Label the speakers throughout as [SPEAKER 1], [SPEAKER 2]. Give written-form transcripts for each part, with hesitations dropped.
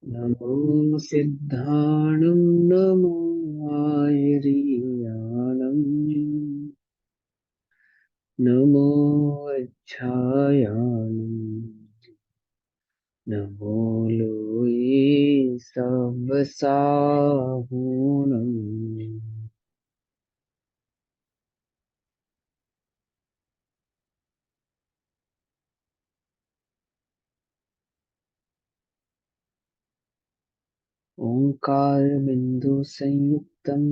[SPEAKER 1] नमो सिद्धाणं नमो आयर्याणं नमो अच्छायाणं नमो लोये सवसाहुणम्। ओंकार बिंदु संयुक्तम्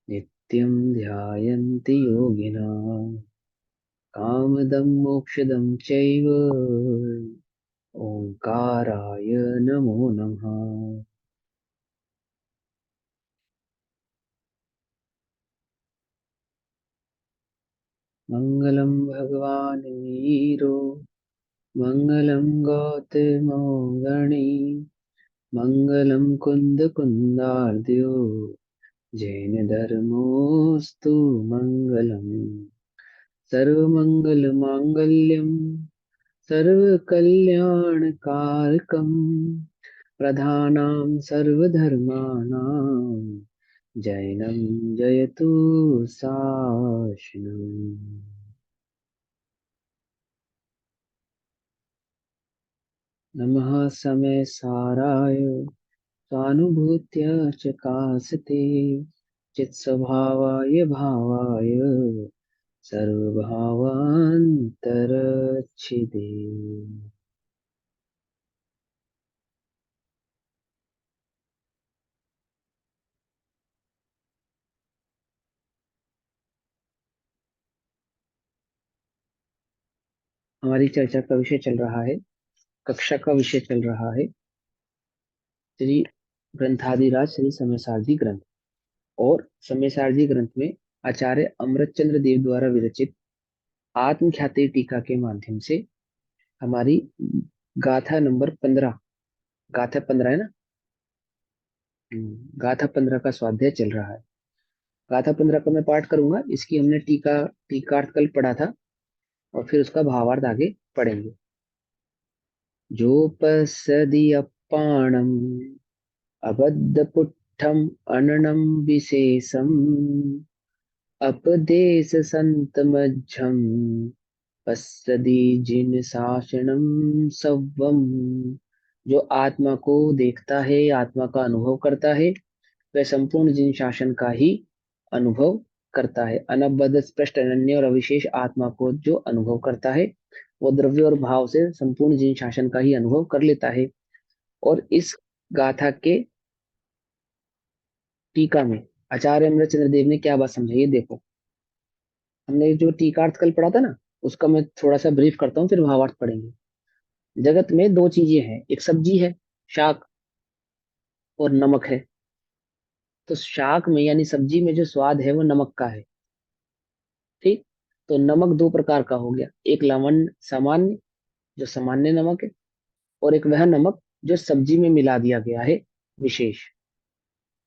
[SPEAKER 1] नित्यं ध्यायन्ति योगिनः कामदं मोक्षदं चैव ओंकाराय नमो नमः। मंगलम भगवान वीरो मंगलम गौतमो गणी मंगलम कुंद कुंदार्द्यो जैन धर्मोस्तु मंगलम सर्वमंगल मांगल्यम सर्वकल्याणकारकम प्रधानां सर्वधर्माणां जैनं जयतु शासनम्। नमः समय साराय स्वानुभूत्य च कासते चित्स्वभावाय भावाय सर्वभावान्तरच्छिदे। हमारी चर्चा का विषय चल रहा है, कक्षा का विषय चल रहा है श्री ग्रंथादिराज श्री समयसारधी ग्रंथ। और समयसारधी ग्रंथ में आचार्य अमृतचंद्र देव द्वारा विरचित आत्मख्याति टीका के माध्यम से हमारी गाथा नंबर 15, गाथा 15 है ना। गाथा 15 का स्वाध्याय चल रहा है। गाथा 15 का मैं पाठ करूंगा, इसकी हमने टीकार्थ कल पढ़ा था और फिर उसका भावार्थ आगे पढ़ेंगे। जोपसदि अप्पाणम अबद्धपुट्ठम अननम विशेषम अपदेश संतमज्झम पश्यदि जिन शासनम सव्वम। जो आत्मा को देखता है, आत्मा का अनुभव करता है, वह संपूर्ण जिन शासन का ही अनुभव करता है। अनबद्ध स्पष्ट अनन्य और अविशेष आत्मा को जो अनुभव करता है, वो द्रव्य और भाव से संपूर्ण जिन शासन का ही अनुभव कर लेता है। और इस गाथा के टीका में आचार्य अमृतचंद्र देव ने क्या बात समझाई है, देखो। हमने जो टीकार्थ कल पढ़ा था ना, उसका मैं थोड़ा सा ब्रीफ करता हूँ, फिर भावार्थ पढ़ेंगे। जगत में दो चीजें हैं, एक सब्जी है शाक, और नमक है। तो शाक में यानी सब्जी में जो स्वाद है वो नमक का है। ठीक। तो नमक दो प्रकार का हो गया, एक लवण सामान्य, जो सामान्य नमक है, और एक वह नमक जो सब्जी में मिला दिया गया है, विशेष।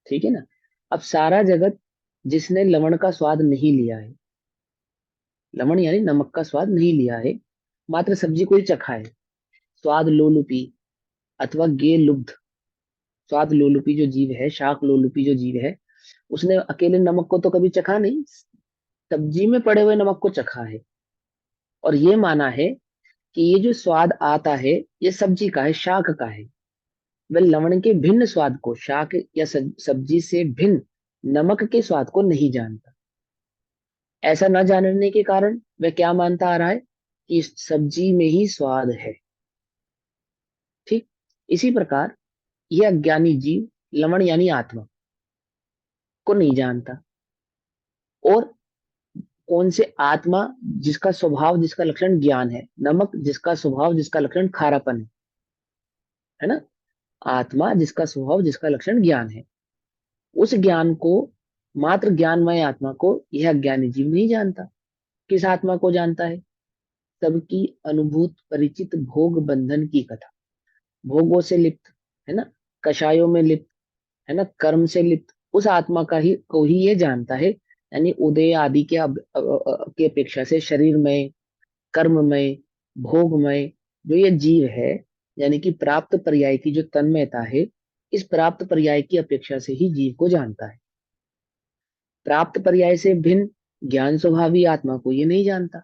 [SPEAKER 1] ठीक है ना। अब सारा जगत जिसने लवण का स्वाद नहीं लिया है, लवण यानी नमक का स्वाद नहीं लिया है, मात्र सब्जी को ही चखा है, स्वाद लोलुपी अथवा गे लुब्ध, स्वाद लोलुपी जो जीव है, शाक लोलुपी जो जीव है, उसने अकेले नमक को तो कभी चखा नहीं, सब्जी में पड़े हुए नमक को चखा है। और ये माना है कि ये जो स्वाद आता है, ये सब्जी का है, शाक का है। वह लवण के भिन्न स्वाद को, शाक या सब्जी से भिन्न नमक के स्वाद को नहीं जानता। ऐसा न जानने के कारण वह क्या मानता आ रहा है कि इस सब्जी में ही स्वाद है। ठीक। इसी प्रकार यह अज्ञानी जीव लवण यानी आत्मा को नहीं जानता। और कौन से आत्मा, जिसका स्वभाव जिसका लक्षण ज्ञान है, नमक जिसका स्वभाव जिसका लक्षण खारापन है ना। आत्मा जिसका स्वभाव जिसका लक्षण ज्ञान है, उस ज्ञान को, मात्र ज्ञानमय आत्मा को यह अज्ञानी जीव नहीं जानता। किस आत्मा को जानता है? सबकी अनुभूत परिचित भोग बंधन की कथा, भोगों से लिप्त, है ना, कषायों में लिप्त, है ना, कर्म से लिप्त उस आत्मा का ही को ही ये जानता है। यानी उदय आदि के की अपेक्षा से शरीरमय, कर्ममय, भोगमय जो ये जीव है, यानी कि प्राप्त पर्याय की जो तन्मयता है, इस प्राप्त पर्याय की अपेक्षा से ही जीव को जानता है। प्राप्त पर्याय से भिन्न ज्ञान स्वभावी आत्मा को ये नहीं जानता।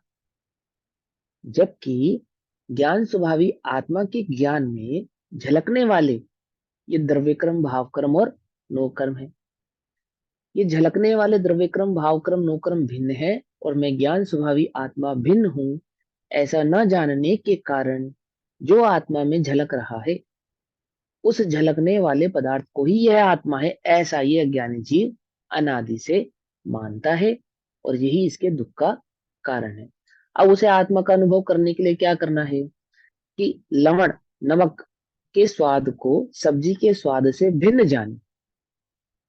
[SPEAKER 1] जबकि ज्ञान स्वभावी आत्मा के ज्ञान में झलकने वाले ये द्रव्यक्रम, भावक्रम और नोकर्म है। ये झलकने वाले द्रव्यक्रम, भावक्रम, नोकर्म भिन्न है और मैं ज्ञान स्वभावी आत्मा भिन्न हूं, ऐसा न जानने के कारण जो आत्मा में झलक रहा है, उस झलकने वाले पदार्थ को ही यह आत्मा है, ऐसा ये अज्ञानी जीव अनादि से मानता है और यही इसके दुख का कारण है। अब उसे आत्मा का अनुभव करने के लिए क्या करना है कि लवण, नमक के स्वाद को सब्जी के स्वाद से भिन्न जाने।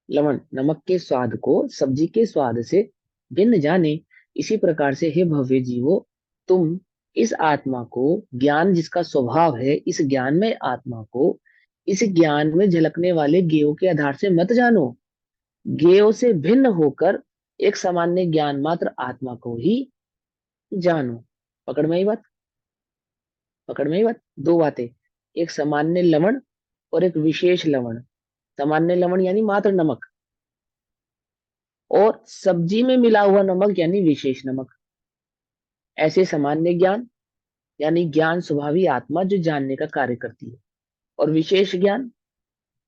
[SPEAKER 1] लवण नमक के स्वाद को सब्जी के स्वाद से भिन्न जाने। इसी प्रकार से हे भव्य जीवो, तुम इस आत्मा को, ज्ञान जिसका स्वभाव है, इस ज्ञान में आत्मा को इस ज्ञान में झलकने वाले ज्ञेयों के आधार से मत जानो। ज्ञेयों से भिन्न होकर एक सामान्य ज्ञान मात्र आत्मा को ही जानो। पकड़ में आई बात? पकड़ में आई बात? दो बातें, एक सामान्य लवण और एक विशेष लवण। सामान्य लवण यानी मात्र नमक, और सब्जी में मिला हुआ नमक यानी विशेष नमक। ऐसे सामान्य ज्ञान यानी ज्ञान स्वभावी आत्मा जो जानने का कार्य करती है, और विशेष ज्ञान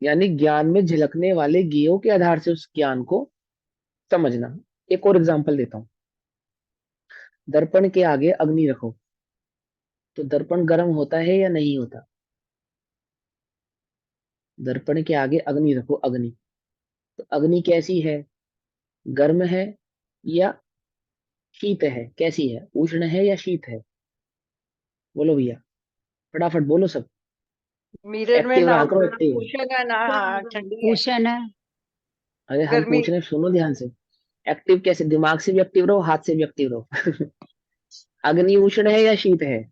[SPEAKER 1] यानी ज्ञान में झलकने वाले ज्ञेयों के आधार से उस ज्ञान को समझना। एक और एग्जांपल देता हूं। दर्पण के आगे अग्नि रखो तो दर्पण गर्म होता है या नहीं होता? दर्पण के आगे अग्नि रखो, अग्नि, तो अग्नि कैसी है? गर्म है या शीत है? कैसी है? उष्ण है या शीत है? बोलो भैया, फटाफट बोलो सब।
[SPEAKER 2] मिरर में
[SPEAKER 1] एक्टिव
[SPEAKER 2] ना
[SPEAKER 1] रहा करो, एक्टिव।
[SPEAKER 2] उष्ण है ना, हाँ ठंडी है।
[SPEAKER 3] उष्ण है।
[SPEAKER 1] अरे हम
[SPEAKER 2] गर्मी।
[SPEAKER 1] पूछ रहे हैं, सुनो ध्यान से। एक्टिव कैसे? दिमाग से भी एक्टिव रहो, हाथ से भी एक्टिव रहो। अग्नि उष्ण है या शीत है?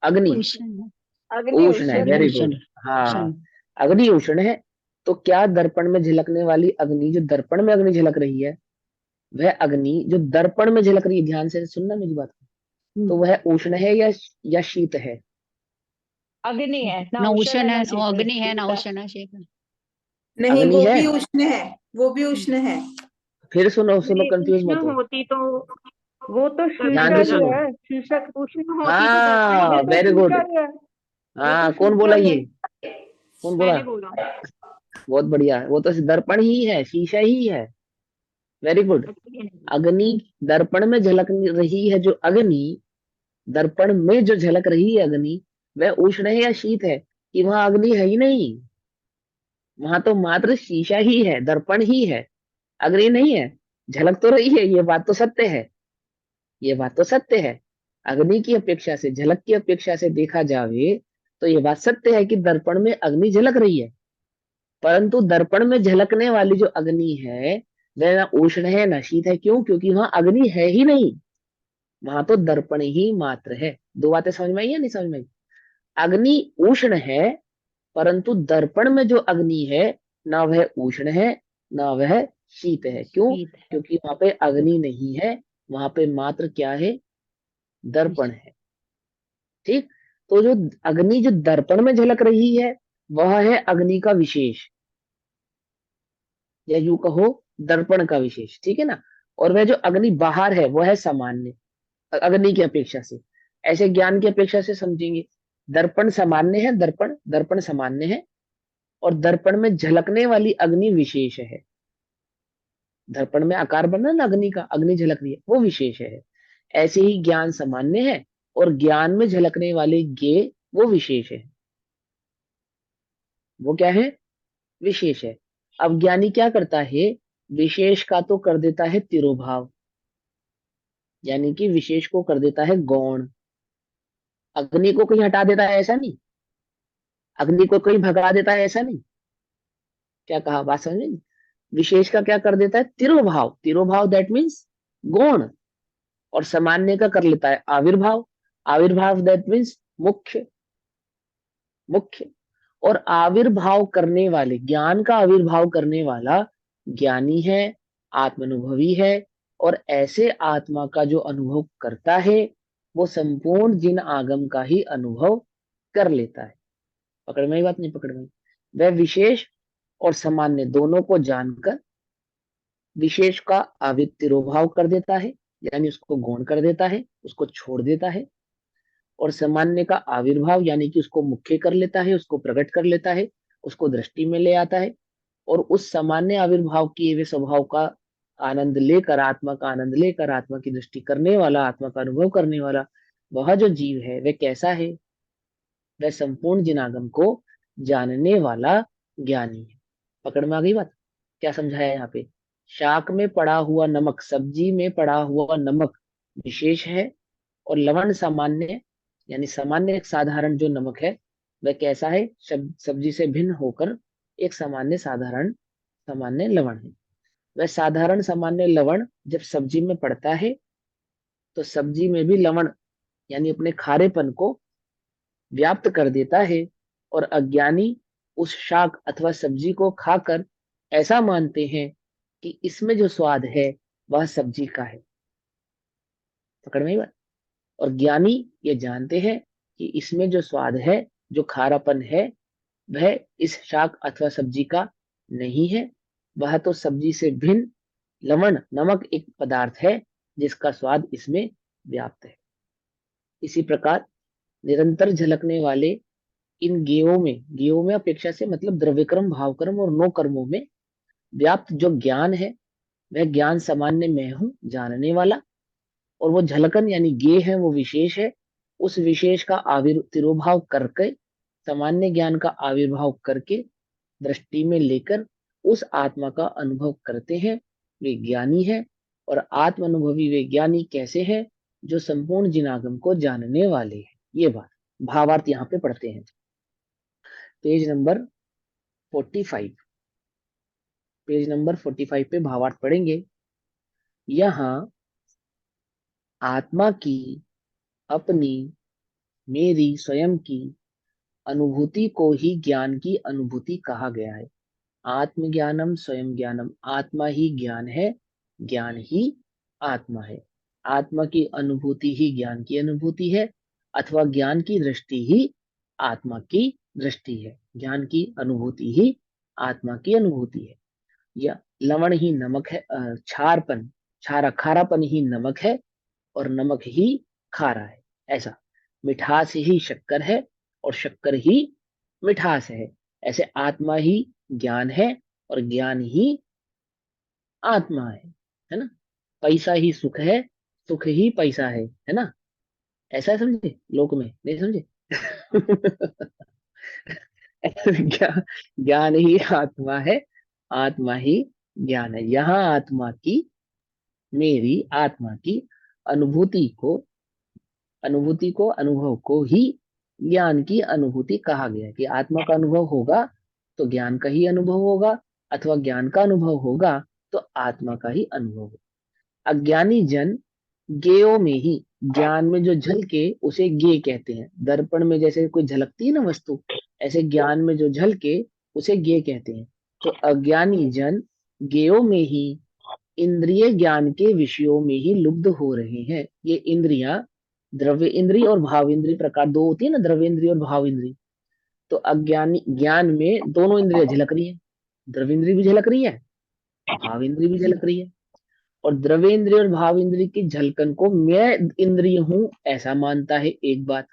[SPEAKER 1] अग्नि
[SPEAKER 3] उष्ण है।
[SPEAKER 2] अग्नि
[SPEAKER 1] उष्ण है,
[SPEAKER 2] उष्ण
[SPEAKER 3] अग्नि
[SPEAKER 2] है।
[SPEAKER 1] वेरी
[SPEAKER 3] उष्ण।
[SPEAKER 1] गुड। हाँ,
[SPEAKER 3] उष्ण।
[SPEAKER 1] अग्नि उष्ण है। तो क्या दर्पण में झलकने वाली अग्नि, जो दर्पण में अग्नि झलक रही है, वह अग्नि जो दर्पण में झलक रही है, ध्यान से सुनना मेरी बात को, तो वह उष्ण है या शीत है?
[SPEAKER 2] अग्नि है ना,
[SPEAKER 3] ना
[SPEAKER 2] उष्ण
[SPEAKER 3] उष्ण
[SPEAKER 2] है
[SPEAKER 3] है,
[SPEAKER 2] ना
[SPEAKER 3] ना
[SPEAKER 2] शीत है,
[SPEAKER 3] अग्नि है, ना
[SPEAKER 2] शीत है।
[SPEAKER 3] उष्ण है, शीत है।
[SPEAKER 4] नहीं,
[SPEAKER 1] अग्नि
[SPEAKER 4] वो
[SPEAKER 1] है।
[SPEAKER 4] भी उष्ण है। वो भी उष्ण है।
[SPEAKER 1] फिर सुनो सुनो,
[SPEAKER 5] अग्नि
[SPEAKER 1] कंफ्यूज
[SPEAKER 5] उष्ण
[SPEAKER 1] मत हो।
[SPEAKER 5] होती तो वो तो
[SPEAKER 1] ध्यान
[SPEAKER 5] शीशा
[SPEAKER 1] से
[SPEAKER 5] ही
[SPEAKER 1] सुनो।
[SPEAKER 5] है। शीशा उष्ण होती तो दर्पण
[SPEAKER 1] हाँ,
[SPEAKER 5] भी तो
[SPEAKER 1] वेरी गुड।
[SPEAKER 5] शीशा ही है। वो तो
[SPEAKER 1] हाँ, कौन
[SPEAKER 5] शीशा
[SPEAKER 1] बोला
[SPEAKER 5] ही
[SPEAKER 1] ये?
[SPEAKER 5] है।
[SPEAKER 1] कौन बोला?
[SPEAKER 5] मैंने बोला।
[SPEAKER 1] बहुत बढ़िया, वो तो दर्पण ही है, शीशा ही है। Very good. अग्नि, दर्पण में झलक रही है जो अग्नि, दर्पण में जो झलक रही है अग्नि, वह उष्ण है या शीत है? कि वहां अग्नि है ही नहीं, वहां तो मात्र शीशा ही है, दर्पण ही है, अग्नि नहीं है। झलक तो रही है, ये बात तो सत्य है, ये बात तो सत्य है। अग्नि की अपेक्षा से, झलक की अपेक्षा से देखा जावे तो ये बात सत्य है कि दर्पण में अग्नि झलक रही है। परंतु दर्पण में झलकने वाली जो अग्नि है, वह ना उष्ण है ना शीत है। क्यों? क्योंकि वहां अग्नि है ही नहीं, वहां तो दर्पण ही मात्र है। दो बातें समझ में आई या नहीं समझ में आई? अग्नि उष्ण है, परंतु दर्पण में जो अग्नि है, ना वह उष्ण है ना वह शीत है। क्यों?
[SPEAKER 3] शीत है।
[SPEAKER 1] क्योंकि वहां पे अग्नि नहीं है, वहां पे मात्र क्या है? दर्पण है। ठीक। तो जो अग्नि जो दर्पण में झलक रही है, वह है अग्नि का विशेष, या यूं कहो दर्पण का विशेष, ठीक है ना। और वह जो अग्नि बाहर है, वह है सामान्य, अग्नि की अपेक्षा से। ऐसे ज्ञान की अपेक्षा से समझेंगे, दर्पण सामान्य है, दर्पण दर्पण सामान्य है, और दर्पण में झलकने वाली अग्नि विशेष है। दर्पण में आकार बना ना अग्नि का, अग्नि झलक रही है, वो विशेष है। ऐसे ही ज्ञान सामान्य है और ज्ञान में झलकने वाले ज्ञेय वो विशेष है। वो क्या है? विशेष है। अब ज्ञानी क्या करता है? विशेष का तो कर देता है तिरोभाव, यानी कि विशेष को कर देता है गौण। अग्नि को कहीं हटा देता है ऐसा नहीं, अग्नि को कहीं भगा देता है ऐसा नहीं। क्या कहा? बात समझ में? विशेष का क्या कर देता है? तिरोभाव। तिरोभाव दैट मीन्स गौण। और सामान्य का कर लेता है आविर्भाव। आविर्भाव दैट मीन्स मुख्य। मुख्य और आविर्भाव करने वाले, ज्ञान का आविर्भाव करने वाला ज्ञानी है, आत्मानुभवी है। और ऐसे आत्मा का जो अनुभव करता है, वो संपूर्ण जिन आगम का ही अनुभव कर लेता है। पकड़ में आई बात, नहीं पकड़ में आई? वह विशेष और सामान्य दोनों को जानकर विशेष का अवितिरोभाव कर देता है, यानी उसको गौण कर देता है, उसको छोड़ देता है। और सामान्य का आविर्भाव यानी कि उसको मुख्य कर लेता है, उसको प्रकट कर लेता है, उसको दृष्टि में ले आता है। और उस सामान्य आविर्भाव किए हुए स्वभाव का आनंद लेकर, आत्मा का आनंद लेकर, आत्मा की दृष्टि करने वाला, आत्मा का अनुभव करने वाला वह जो जीव है वह कैसा है? वह संपूर्ण जिनागम को जानने वाला ज्ञानी है। पकड़ में आ गई बात? क्या समझाया यहाँ पे? शाक में पड़ा हुआ नमक, सब्जी में पड़ा हुआ नमक विशेष है, और लवण सामान्य, यानी सामान्य एक साधारण जो नमक है वह कैसा है? सब्जी से भिन्न होकर एक सामान्य साधारण सामान्य लवण है। वह साधारण सामान्य लवण जब सब्जी में पड़ता है तो सब्जी में भी लवण यानी अपने खारेपन को व्याप्त कर देता है, और अज्ञानी उस शाक अथवा सब्जी को खाकर ऐसा मानते हैं कि इसमें जो स्वाद है वह सब्जी का है। पकड़ में आई बात? और ज्ञानी ये जानते हैं कि इसमें जो स्वाद है, जो खारापन है, वह इस शाक अथवा सब्जी का नहीं है। वह तो सब्जी से भिन्न लवण नमक एक पदार्थ है जिसका स्वाद इसमें व्याप्त है। इसी प्रकार निरंतर झलकने वाले इन गेयों में अपेक्षा से मतलब द्रव्यक्रम, भावक्रम और नो कर्मों में व्याप्त जो ज्ञान है वह ज्ञान सामान्य मैं हूं जानने वाला, और वो झलकन यानी गे है वो विशेष है। उस विशेष का तिरोभाव करके, सामान्य ज्ञान का आविर्भाव करके दृष्टि में लेकर उस आत्मा का अनुभव करते हैं, वे ज्ञानी है। और आत्म अनुभवी वे ज्ञानी कैसे हैं? जो संपूर्ण जिनागम को जानने वाले हैं। ये बात भावार्थ यहाँ पे पढ़ते हैं, पेज नंबर 45। पेज नंबर 45 पे भावार्थ पढ़ेंगे। यहाँ आत्मा की, अपनी, मेरी, स्वयं की अनुभूति को ही ज्ञान की अनुभूति कहा गया है। आत्मज्ञानम स्वयं ज्ञानम, आत्मा ही ज्ञान है, ज्ञान ही आत्मा है। आत्मा की अनुभूति ही ज्ञान की अनुभूति है, अथवा ज्ञान की दृष्टि ही आत्मा की दृष्टि है। ज्ञान की अनुभूति ही आत्मा की अनुभूति है। या लवण ही नमक है, क्षारपन, खारापन ही नमक है, और नमक ही खारा है। ऐसा मिठास ही शक्कर है, और शक्कर ही मिठास है। ऐसे आत्मा ही ज्ञान है, और ज्ञान ही आत्मा है ना? पैसा ही सुख है, सुख ही पैसा है ना? ऐसा है, समझे? लोक में नहीं समझे? ज्ञान, ज्ञान ही आत्मा है, आत्मा ही ज्ञान है। यहाँ आत्मा की, मेरी आत्मा की अनुभव को ही ज्ञान की अनुभूति कहा गया है। कि आत्मा का अनुभव होगा तो ज्ञान का ही अनुभव होगा, अथवा ज्ञान का अनुभव होगा तो आत्मा का ही अनुभव होगा। अज्ञानी जन ज्ञेयों में ही, ज्ञान में जो झलके उसे ज्ञेय कहते हैं। दर्पण में जैसे कोई झलकती है ना वस्तु, ऐसे ज्ञान में जो झलके उसे ज्ञेय कहते हैं। तो अज्ञानी जन ज्ञेयों में ही, इंद्रिय ज्ञान के विषयों में ही लुब्ध हो रहे हैं। ये इंद्रियां, द्रव्य इंद्रिय और भाव इंद्रिय प्रकार दो होती है ना, द्रव्य इंद्रिय और भाव इंद्रिय। तो अज्ञानी ज्ञान में दोनों इंद्रियां झलक रही है, द्रव्य इंद्रिय भी झलक रही है, भाव इंद्रिय भी झलक रही है। और द्रव्य इंद्रिय और भाव इंद्रिय की झलकन को मैं इंद्रिय हूं ऐसा मानता है एक बात,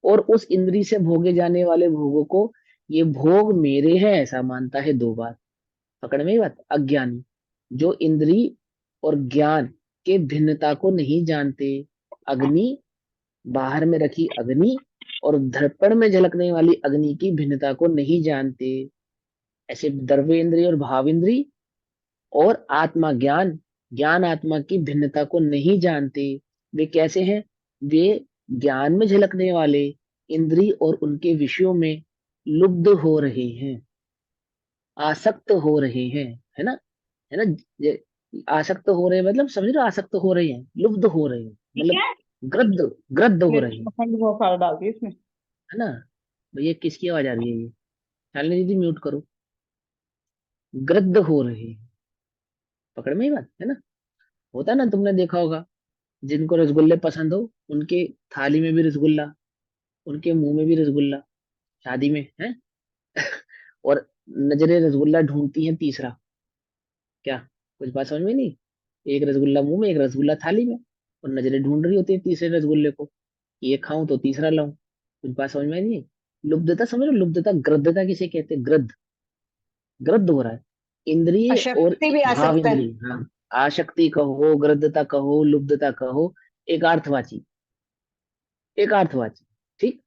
[SPEAKER 1] और उस इंद्रिय से भोगे जाने वाले भोगों को ये भोग मेरे हैं ऐसा मानता है दो बात। पकड़ में ये बात? अज्ञानी जो इंद्रिय और ज्ञान के भिन्नता को नहीं जानते, अग्नि, बाहर में रखी अग्नि और दर्पण में झलकने वाली अग्नि की भिन्नता को नहीं जानते, ऐसे द्रव्य इंद्रिय और भाव इंद्रिय और आत्मा ज्ञान, ज्ञान आत्मा की भिन्नता को नहीं जानते। वे कैसे हैं? वे ज्ञान में झलकने वाले इंद्रिय और उनके विषयों में लुब्ध हो रहे हैं, आसक्त हो रहे हैं, है ना? है ना? आसक्त हो रहे हैं मतलब समझ रहे हो? आसक्त हो रहे हैं, लुब्ध हो रहे हैं,
[SPEAKER 5] ठीक
[SPEAKER 1] मतलब
[SPEAKER 5] है।
[SPEAKER 1] ग्रद्ध ग्रद्ध हो रहे
[SPEAKER 5] मिर्च
[SPEAKER 1] हैं,
[SPEAKER 5] मखंड बहुत सारा डाल दिया इसमें।
[SPEAKER 1] है ना? भैया किसकी आवाज आ रही है ये? शालिनी दीदी म्यूट करो। ग्रद्ध हो रहे हैं। पकड़ में ही बात है ना? होता ना, तुमने देखा होगा, जिनको रसगुल्ले पसंद हो उनके थाली में भी रसगुल्ला, उनके मुंह में भी रसगुल्ला, शादी में है। और नजरें रसगुल्ला ढूंढती हैं तीसरा। क्या? कुछ बात समझ में नहीं? एक रसगुल्ला मुंह में, एक रसगुल्ला थाली में, और नजरें ढूंढ रही होती है तीसरे रसगुल्ले को। ये खाऊं तो तीसरा लाऊं। कुछ बात समझ में नहीं? लुब्धता समझ लो, लुब्धता, ग्रद्धता किसे कहते हैं? ग्रद्ध, ग्रद्ध हो रहा है इंद्रिय और
[SPEAKER 2] अशक्ति भी आ
[SPEAKER 1] भाव
[SPEAKER 2] सकता है।
[SPEAKER 1] इंद्रिय। हाँ, आसक्ति कहो, ग्रद्धता कहो, लुब्धता कहो, एक अर्थवाची, एक अर्थवाची। ठीक।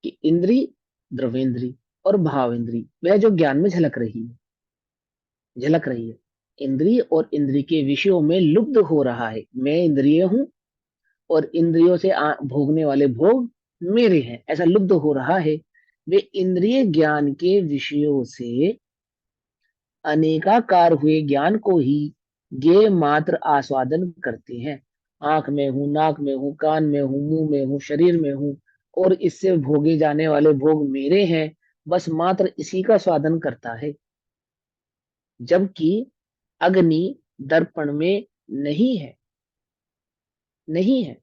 [SPEAKER 1] कि इंद्री, द्रवेंद्री और भावेंद्री, वह जो ज्ञान में झलक रही है, झलक रही है, इंद्रिय और इंद्रिय के विषयों में लुब्ध हो रहा है। मैं इंद्रिय हूं और इंद्रियों से भोगने वाले भोग मेरे हैं, ऐसा लुब्ध हो रहा है। वे इंद्रिय ज्ञान के विषयों से अनेकाकार हुए ज्ञान को ही ज्ञेय मात्र आस्वादन करते हैं। आंख में हूं, नाक में हूं, कान में हूं, मुंह में हूं, शरीर में हूं, और इससे भोगे जाने वाले भोग मेरे हैं, बस मात्र इसी का स्वादन करता है। जबकि अग्नि दर्पण में नहीं है, नहीं है।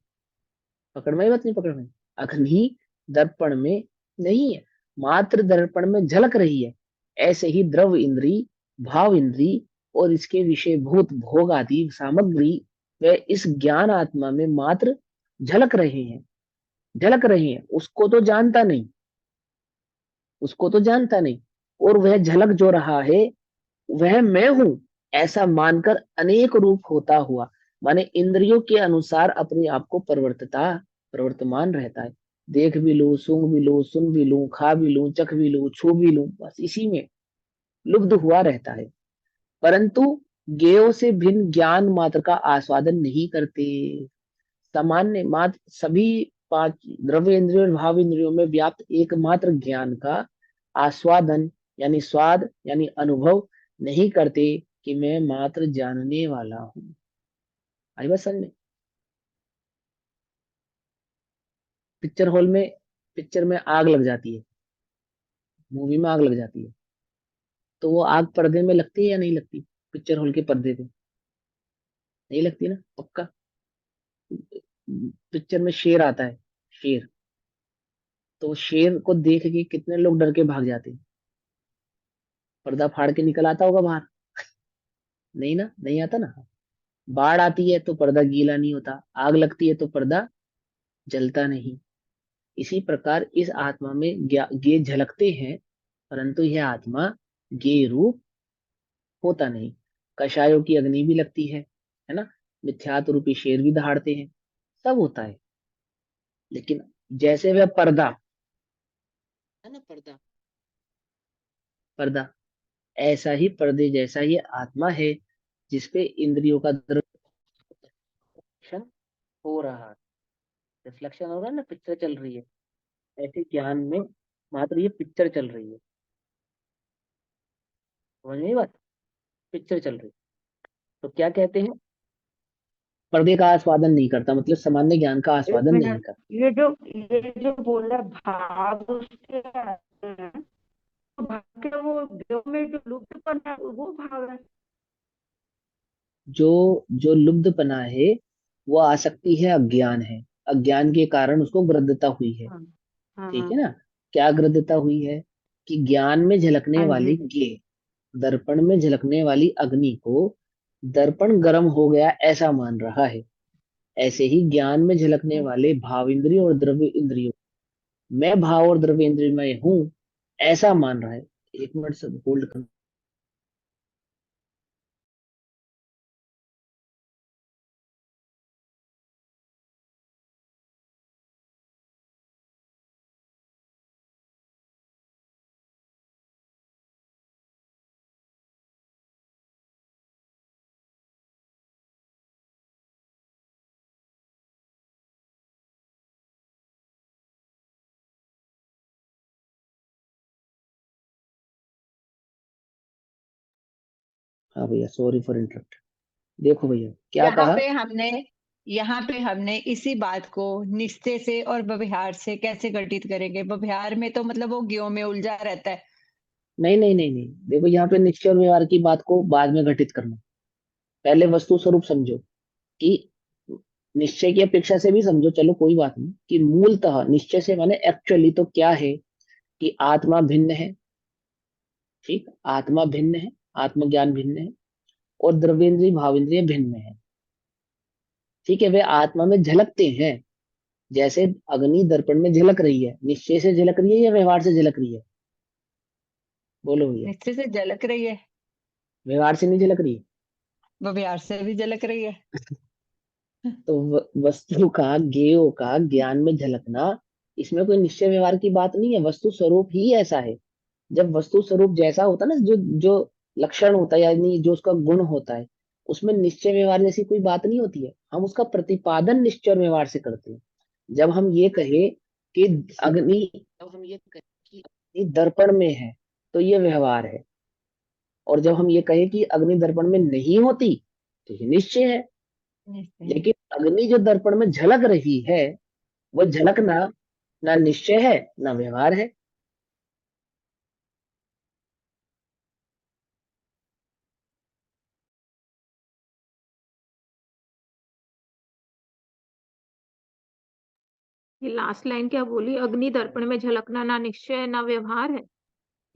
[SPEAKER 1] पकड़ में, बात नहीं पकड़ में? अग्नि दर्पण में नहीं है, मात्र दर्पण में झलक रही है। ऐसे ही द्रव इंद्री, भाव इंद्री और इसके विषयभूत भोग आदि सामग्री वे इस ज्ञान आत्मा में मात्र झलक रहे हैं, झलक रहे हैं। उसको तो जानता नहीं, उसको तो जानता नहीं। और वह झलक जो रहा है वह मैं हूं, ऐसा मानकर अनेक रूप होता हुआ, माने इंद्रियों के अनुसार अपने आप को प्रवर्तमान रहता है। देख भी लूं, सूंघ भी लूं, सुन भी लूं, खा भी लूं, चख भी लूं, छू भी लूं, बस इसी में लुब्ध हुआ रहता है। परंतु ज्ञेयों से भिन्न ज्ञान मात्र का आस्वादन नहीं करते। सामान्य मात्र सभी पांच द्रव्य इंद्रियों और भाव इंद्रियों में व्याप्त एकमात्र ज्ञान का आस्वादन, यानी स्वाद, यानी अनुभव नहीं करते कि मैं मात्र जानने वाला हूं। आई बात समझ में? पिक्चर हॉल में, पिक्चर में आग लग जाती है, मूवी में आग लग जाती है, तो वो आग पर्दे में लगती है या नहीं लगती? पिक्चर हॉल के पर्दे पे नहीं लगती ना, पक्का। पिक्चर में शेर आता है, शेर, तो शेर को देख के कितने लोग डर के भाग जाते हैं? पर्दा फाड़ के निकल आता होगा बाहर। नहीं ना, नहीं आता ना। बाढ़ आती है तो पर्दा गीला नहीं होता, आग लगती है तो पर्दा जलता नहीं। इसी प्रकार इस आत्मा में गे झलकते हैं, परंतु यह आत्मा गे रूप होता नहीं। कषायों की अग्नि भी लगती है ना, मिथ्यात्व रूपी शेर भी दहाड़ते हैं, सब होता है। लेकिन जैसे वह पर्दा है ना, पर्दा, पर्दा, ऐसा ही पर्दे जैसा ये आत्मा है, जिसपे इंद्रियों का दर्शन हो रहा है, रिफ्लेक्शन हो रहा है ना, पिक्चर चल रही है। ऐसे ज्ञान में मात्र ये पिक्चर चल रही है। समझ में आई बात? पिक्चर चल रही है। तो क्या कहते हैं? पर्दे का आस्वादन नहीं करता, मतलब सामान्य ज्ञान का
[SPEAKER 5] एक
[SPEAKER 1] आस्वादन नहीं
[SPEAKER 5] मिनट,
[SPEAKER 1] करता।
[SPEAKER 5] ये जो बोला भाव उसके आते हैं, तो भाव के वो देव में जो लुप्तपन है वो भाव है।
[SPEAKER 1] जो जो लुब्धपना है वो आसक्ति है, अज्ञान है। अज्ञान के कारण उसको ग्रद्धता हुई है।
[SPEAKER 5] हाँ हाँ
[SPEAKER 1] ठीक
[SPEAKER 5] हाँ।
[SPEAKER 1] है ना? क्या ग्रद्धता हुई है? कि ज्ञान में झलकने
[SPEAKER 5] हाँ
[SPEAKER 1] वाली
[SPEAKER 5] जी।
[SPEAKER 1] ज्ञे, दर्पण में झलकने वाली अग्नि को दर्पण गर्म हो गया ऐसा मान रहा है। ऐसे ही ज्ञान में झलकने वाले भाव इंद्रियों और द्रव्य इंद्रियों, मैं भाव और द्रव्य इंद्रिय में हूं, ऐसा मान रहा है। एक मिनट सब होल्ड कर। हाँ भैया, सॉरी फॉर इंटरप्ट। देखो भैया क्या
[SPEAKER 2] यहाँ
[SPEAKER 1] कहा।
[SPEAKER 2] पे हमने यहाँ पे हमने इसी बात को निश्चय से और व्यवहार से कैसे घटित करेंगे? व्यवहार में तो मतलब वो ज्ञों में उलझा रहता है।
[SPEAKER 1] नहीं नहीं नहीं नहीं, देखो यहाँ पे निश्चय और व्यवहार की बात को बाद में घटित करना। पहले वस्तु स्वरूप समझो कि निश्चय की अपेक्षा से भी समझो, चलो कोई बात नहीं, कि मूलतः निश्चय से माने एक्चुअली तो क्या है। कि आत्मा भिन्न है। ठीक, आत्मा भिन्न है, आत्मज्ञान भिन्न है, और द्रव्येंद्रिय भावेंद्रिय भिन्न है। ठीक है, वे आत्मा में झलकते हैं, जैसे अग्नि दर्पण में झलक रही है, निश्चय से झलक रही है या व्यवहार से झलक रही है? बोलो भैया।
[SPEAKER 2] निश्चय से झलक रही है,
[SPEAKER 1] व्यवहार से नहीं झलक रही है।
[SPEAKER 2] व्यवहार से भी झलक रही है।
[SPEAKER 1] तो वस्तु का, ज्ञेयों का ज्ञान में झलकना, इसमें कोई निश्चय व्यवहार की बात नहीं है, वस्तु स्वरूप ही ऐसा है। जब वस्तु स्वरूप जैसा होता है ना, जो जो लक्षण होता है, यानी जो उसका गुण होता है, उसमें निश्चय व्यवहार जैसी कोई बात नहीं होती है। हम उसका प्रतिपादन निश्चय और व्यवहार से करते हैं। जब हम ये कहे कि अग्नि, जब हम ये कहे कि अग्नि दर्पण में है, तो ये व्यवहार है। और जब हम ये कहे कि अग्नि दर्पण में नहीं होती, तो ये निश्चय है।
[SPEAKER 2] निश्चय है।
[SPEAKER 1] लेकिन अग्नि जो दर्पण में झलक रही है, वो झलकना ना निश्चय है ना व्यवहार है।
[SPEAKER 3] ये लास्ट लाइन क्या बोली? अग्नि दर्पण में झलकना ना निश्चय है ना व्यवहार है।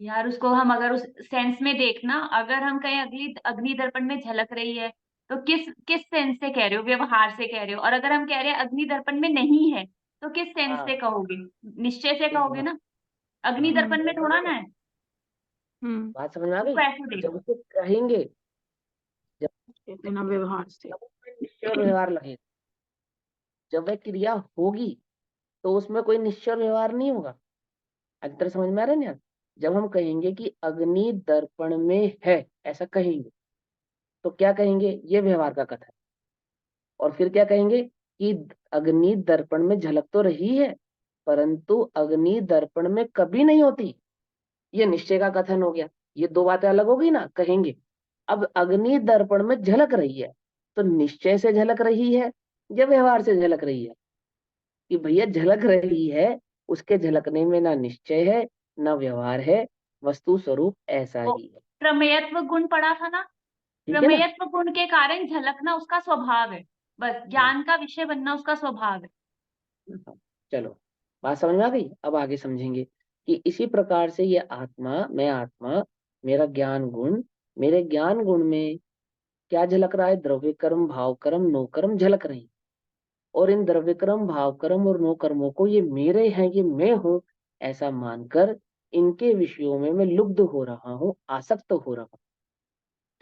[SPEAKER 6] यार उसको हम अगर उस सेंस में देखना, अगर हम कहें अग्नि अग्नि दर्पण में झलक रही है, तो किस किस सेंस से कह रहे हो? व्यवहार से कह रहे हो। और अगर हम कह रहे हैं अग्नि दर्पण में नहीं है, तो किस सेंस
[SPEAKER 1] हाँ,
[SPEAKER 6] से कहोगे? निश्चय से कहोगे
[SPEAKER 1] हाँ,
[SPEAKER 6] ना, अग्नि
[SPEAKER 1] हाँ,
[SPEAKER 6] दर्पण में थोड़ा ना है।
[SPEAKER 3] हम्म।
[SPEAKER 1] बात समझ में आ
[SPEAKER 6] उसको
[SPEAKER 1] गई।
[SPEAKER 6] ऐसे
[SPEAKER 1] जब
[SPEAKER 6] देखो।
[SPEAKER 1] उसे कहेंगे, जब
[SPEAKER 3] कहते ना व्यवहार से।
[SPEAKER 1] तब उसमें निश्चय और व्यवहार लगेगा। जब वह क्रिया होगी, तो उसमें कोई निश्चय और व्यवहार नहीं होगा। अंतर समझ में आ रहा है ना? जब हम कहेंगे कि अग्नि दर्पण में है, ऐसा कहेंगे, तो क्या कहेंगे? ये व्यवहार का कथन। और फिर क्या कहेंगे कि अग्नि दर्पण में झलक तो रही है, परंतु अग्नि दर्पण में कभी नहीं होती, ये निश्चय का कथन हो गया। ये दो बातें अलग हो गई ना, कहेंगे। अब अग्नि दर्पण में झलक रही है, तो निश्चय से झलक रही है या व्यवहार से झलक रही है? कि भैया झलक रही है, उसके झलकने में ना निश्चय है ना व्यवहार है, वस्तु स्वरूप ऐसा
[SPEAKER 6] वो
[SPEAKER 1] ही है।
[SPEAKER 6] प्रमेयत्व गुण पढ़ा था ना,
[SPEAKER 1] ठीक है ना?
[SPEAKER 6] प्रमेयत्व गुण के कारण झलकना उसका स्वभाव है। बस
[SPEAKER 1] हाँ,
[SPEAKER 6] ज्ञान का विषय बनना उसका स्वभाव है।
[SPEAKER 1] हाँ। चलो, बात समझ में आ गई। अब आगे समझेंगे कि इसी प्रकार से ये आत्मा, मैं आत्मा, मेरा ज्ञान गुण, मेरे ज्ञान गुण में क्या झलक रहा है? द्रव्य कर्म, भाव कर्म, नो कर्म झलक रही। और इन द्रव्य कर्म, भाव कर्म और नो कर्मों को ये मेरे हैं, ये मैं हूं, ऐसा मानकर इनके विषयों में मैं लुब्ध हो रहा हूँ, आसक्त हो रहा हूँ।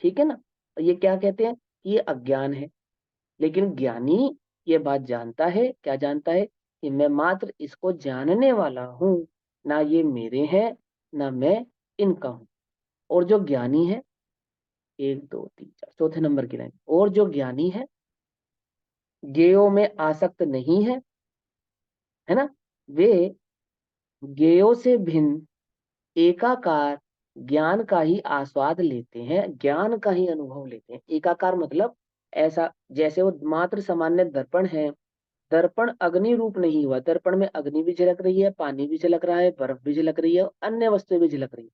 [SPEAKER 1] ठीक है ना? और ये क्या कहते हैं? ये अज्ञान है। लेकिन ज्ञानी ये बात जानता है, क्या जानता है? कि मैं मात्र इसको जानने वाला हूँ, ना ये मेरे हैं ना मैं इनका हूँ। और जो ज्ञानी है, 1 2 3 4 चौथे नंबर की लाइन, और जो ज्ञानी है, ज्ञेयों में आसक्त नहीं है ना, वे ज्ञेयों से भिन्न एकाकार ज्ञान का ही आस्वाद लेते हैं, ज्ञान का ही अनुभव लेते हैं। एकाकार मतलब ऐसा, जैसे वो मात्र सामान्य दर्पण है। दर्पण अग्नि रूप नहीं हुआ, दर्पण में अग्नि भी झलक रही है, पानी भी झलक रहा है, बर्फ भी झलक रही है, अन्य वस्तुएं भी झलक रही है।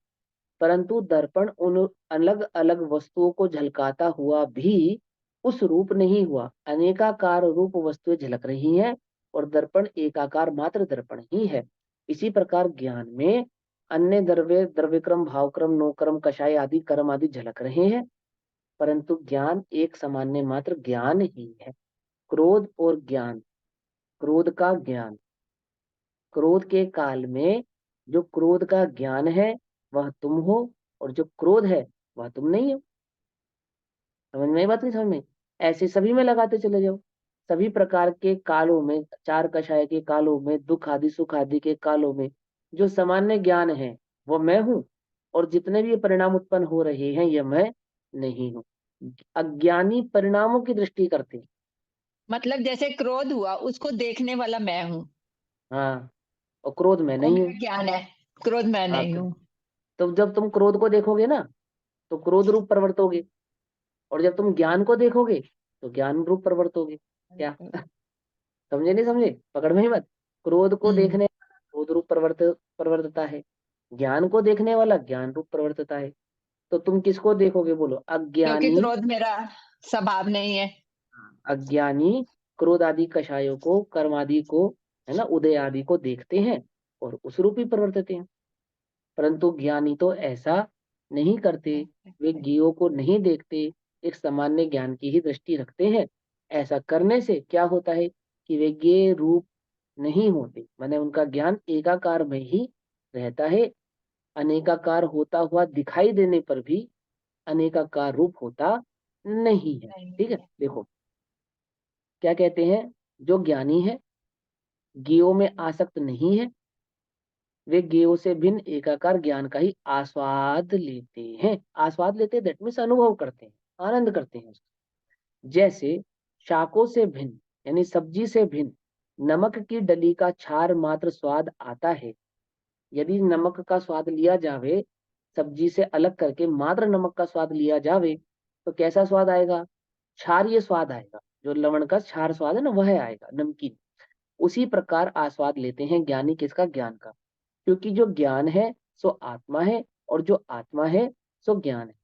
[SPEAKER 1] परंतु दर्पण उन अलग अलग वस्तुओं को झलकाता हुआ भी उस रूप नहीं हुआ, अनेकाकार रूप वस्तुएं झलक रही हैं, और दर्पण एकाकार मात्र दर्पण ही है। इसी प्रकार ज्ञान में अन्य द्रव्य, द्रव्य क्रम, भाव क्रम, नो क्रम, कषाय आदि कर्म आदि झलक रहे हैं, परंतु ज्ञान एक सामान्य मात्र ज्ञान ही है। क्रोध और ज्ञान, क्रोध का ज्ञान, क्रोध के काल में जो क्रोध का ज्ञान है वह तुम हो, और जो क्रोध है वह तुम नहीं हो। समझ में आई बात? नहीं समझ में? ऐसे सभी में लगाते चले जाओ। सभी प्रकार के कालों में, चार कषाय के कालों में, दुख आदि सुख आदि के कालों में जो सामान्य ज्ञान है वो मैं हूं, और जितने भी ये परिणाम उत्पन्न हो रहे हैं ये मैं नहीं हूं। अज्ञानी परिणामों की दृष्टि करते हैं।
[SPEAKER 2] मतलब जैसे क्रोध हुआ, उसको देखने वाला मैं हूँ,
[SPEAKER 1] हाँ, और क्रोध मैं
[SPEAKER 2] वो
[SPEAKER 1] नहीं हूँ।
[SPEAKER 2] मेरा ज्ञान है। क्रोध मैं
[SPEAKER 1] हाँ,
[SPEAKER 2] नहीं हूँ।
[SPEAKER 1] तो जब तुम क्रोध को देखोगे ना, तो क्रोध रूप प्रवर्तोगे, और जब तुम ज्ञान को देखोगे तो ज्ञान रूप प्रवर्तोगे। क्या समझे? नहीं समझे? पकड़ में ही मत। क्रोध को
[SPEAKER 2] हम्म।
[SPEAKER 1] देखने वाला क्रोध रूप प्रवर्तता है, ज्ञान को देखने वाला ज्ञान रूप प्रवर्तता है। तो तुम किसको देखोगे? बोलो।
[SPEAKER 2] क्योंकि
[SPEAKER 1] अज्ञानी,
[SPEAKER 2] क्रोध मेरा स्वभाव नहीं है।
[SPEAKER 1] अज्ञानी क्रोध आदि कषायों को, कर्म आदि को, है ना, उदय आदि को देखते हैं और उस रूप ही प्रवर्तते हैं। परंतु ज्ञानी तो ऐसा नहीं करते, वे ज्ञेयों को नहीं देखते, एक सामान्य ज्ञान की ही दृष्टि रखते हैं। ऐसा करने से क्या होता है कि वे ज्ञेय रूप नहीं होते, माने उनका ज्ञान एकाकार में ही रहता है। अनेकाकार होता हुआ दिखाई देने पर भी अनेकाकार रूप होता नहीं है। ठीक है, देखो क्या कहते हैं, जो ज्ञानी है ज्ञेयों में आसक्त नहीं है, वे ज्ञेयों से भिन्न एकाकार ज्ञान का ही आस्वाद लेते हैं। आस्वाद लेते हैं दैट मीन्स अनुभव करते हैं, आनंद करते हैं उसका। जैसे शाकों से भिन्न यानी सब्जी से भिन्न नमक की डली का क्षार मात्र स्वाद आता है। यदि नमक का स्वाद लिया जावे, सब्जी से अलग करके मात्र नमक का स्वाद लिया जावे, तो कैसा स्वाद आएगा? क्षारीय स्वाद आएगा। जो लवण का क्षार स्वाद है ना, वह आएगा, नमकीन। उसी प्रकार आस्वाद लेते हैं ज्ञानी किसका? ज्ञान का। क्योंकि जो ज्ञान है सो आत्मा है, और जो आत्मा है सो ज्ञान है।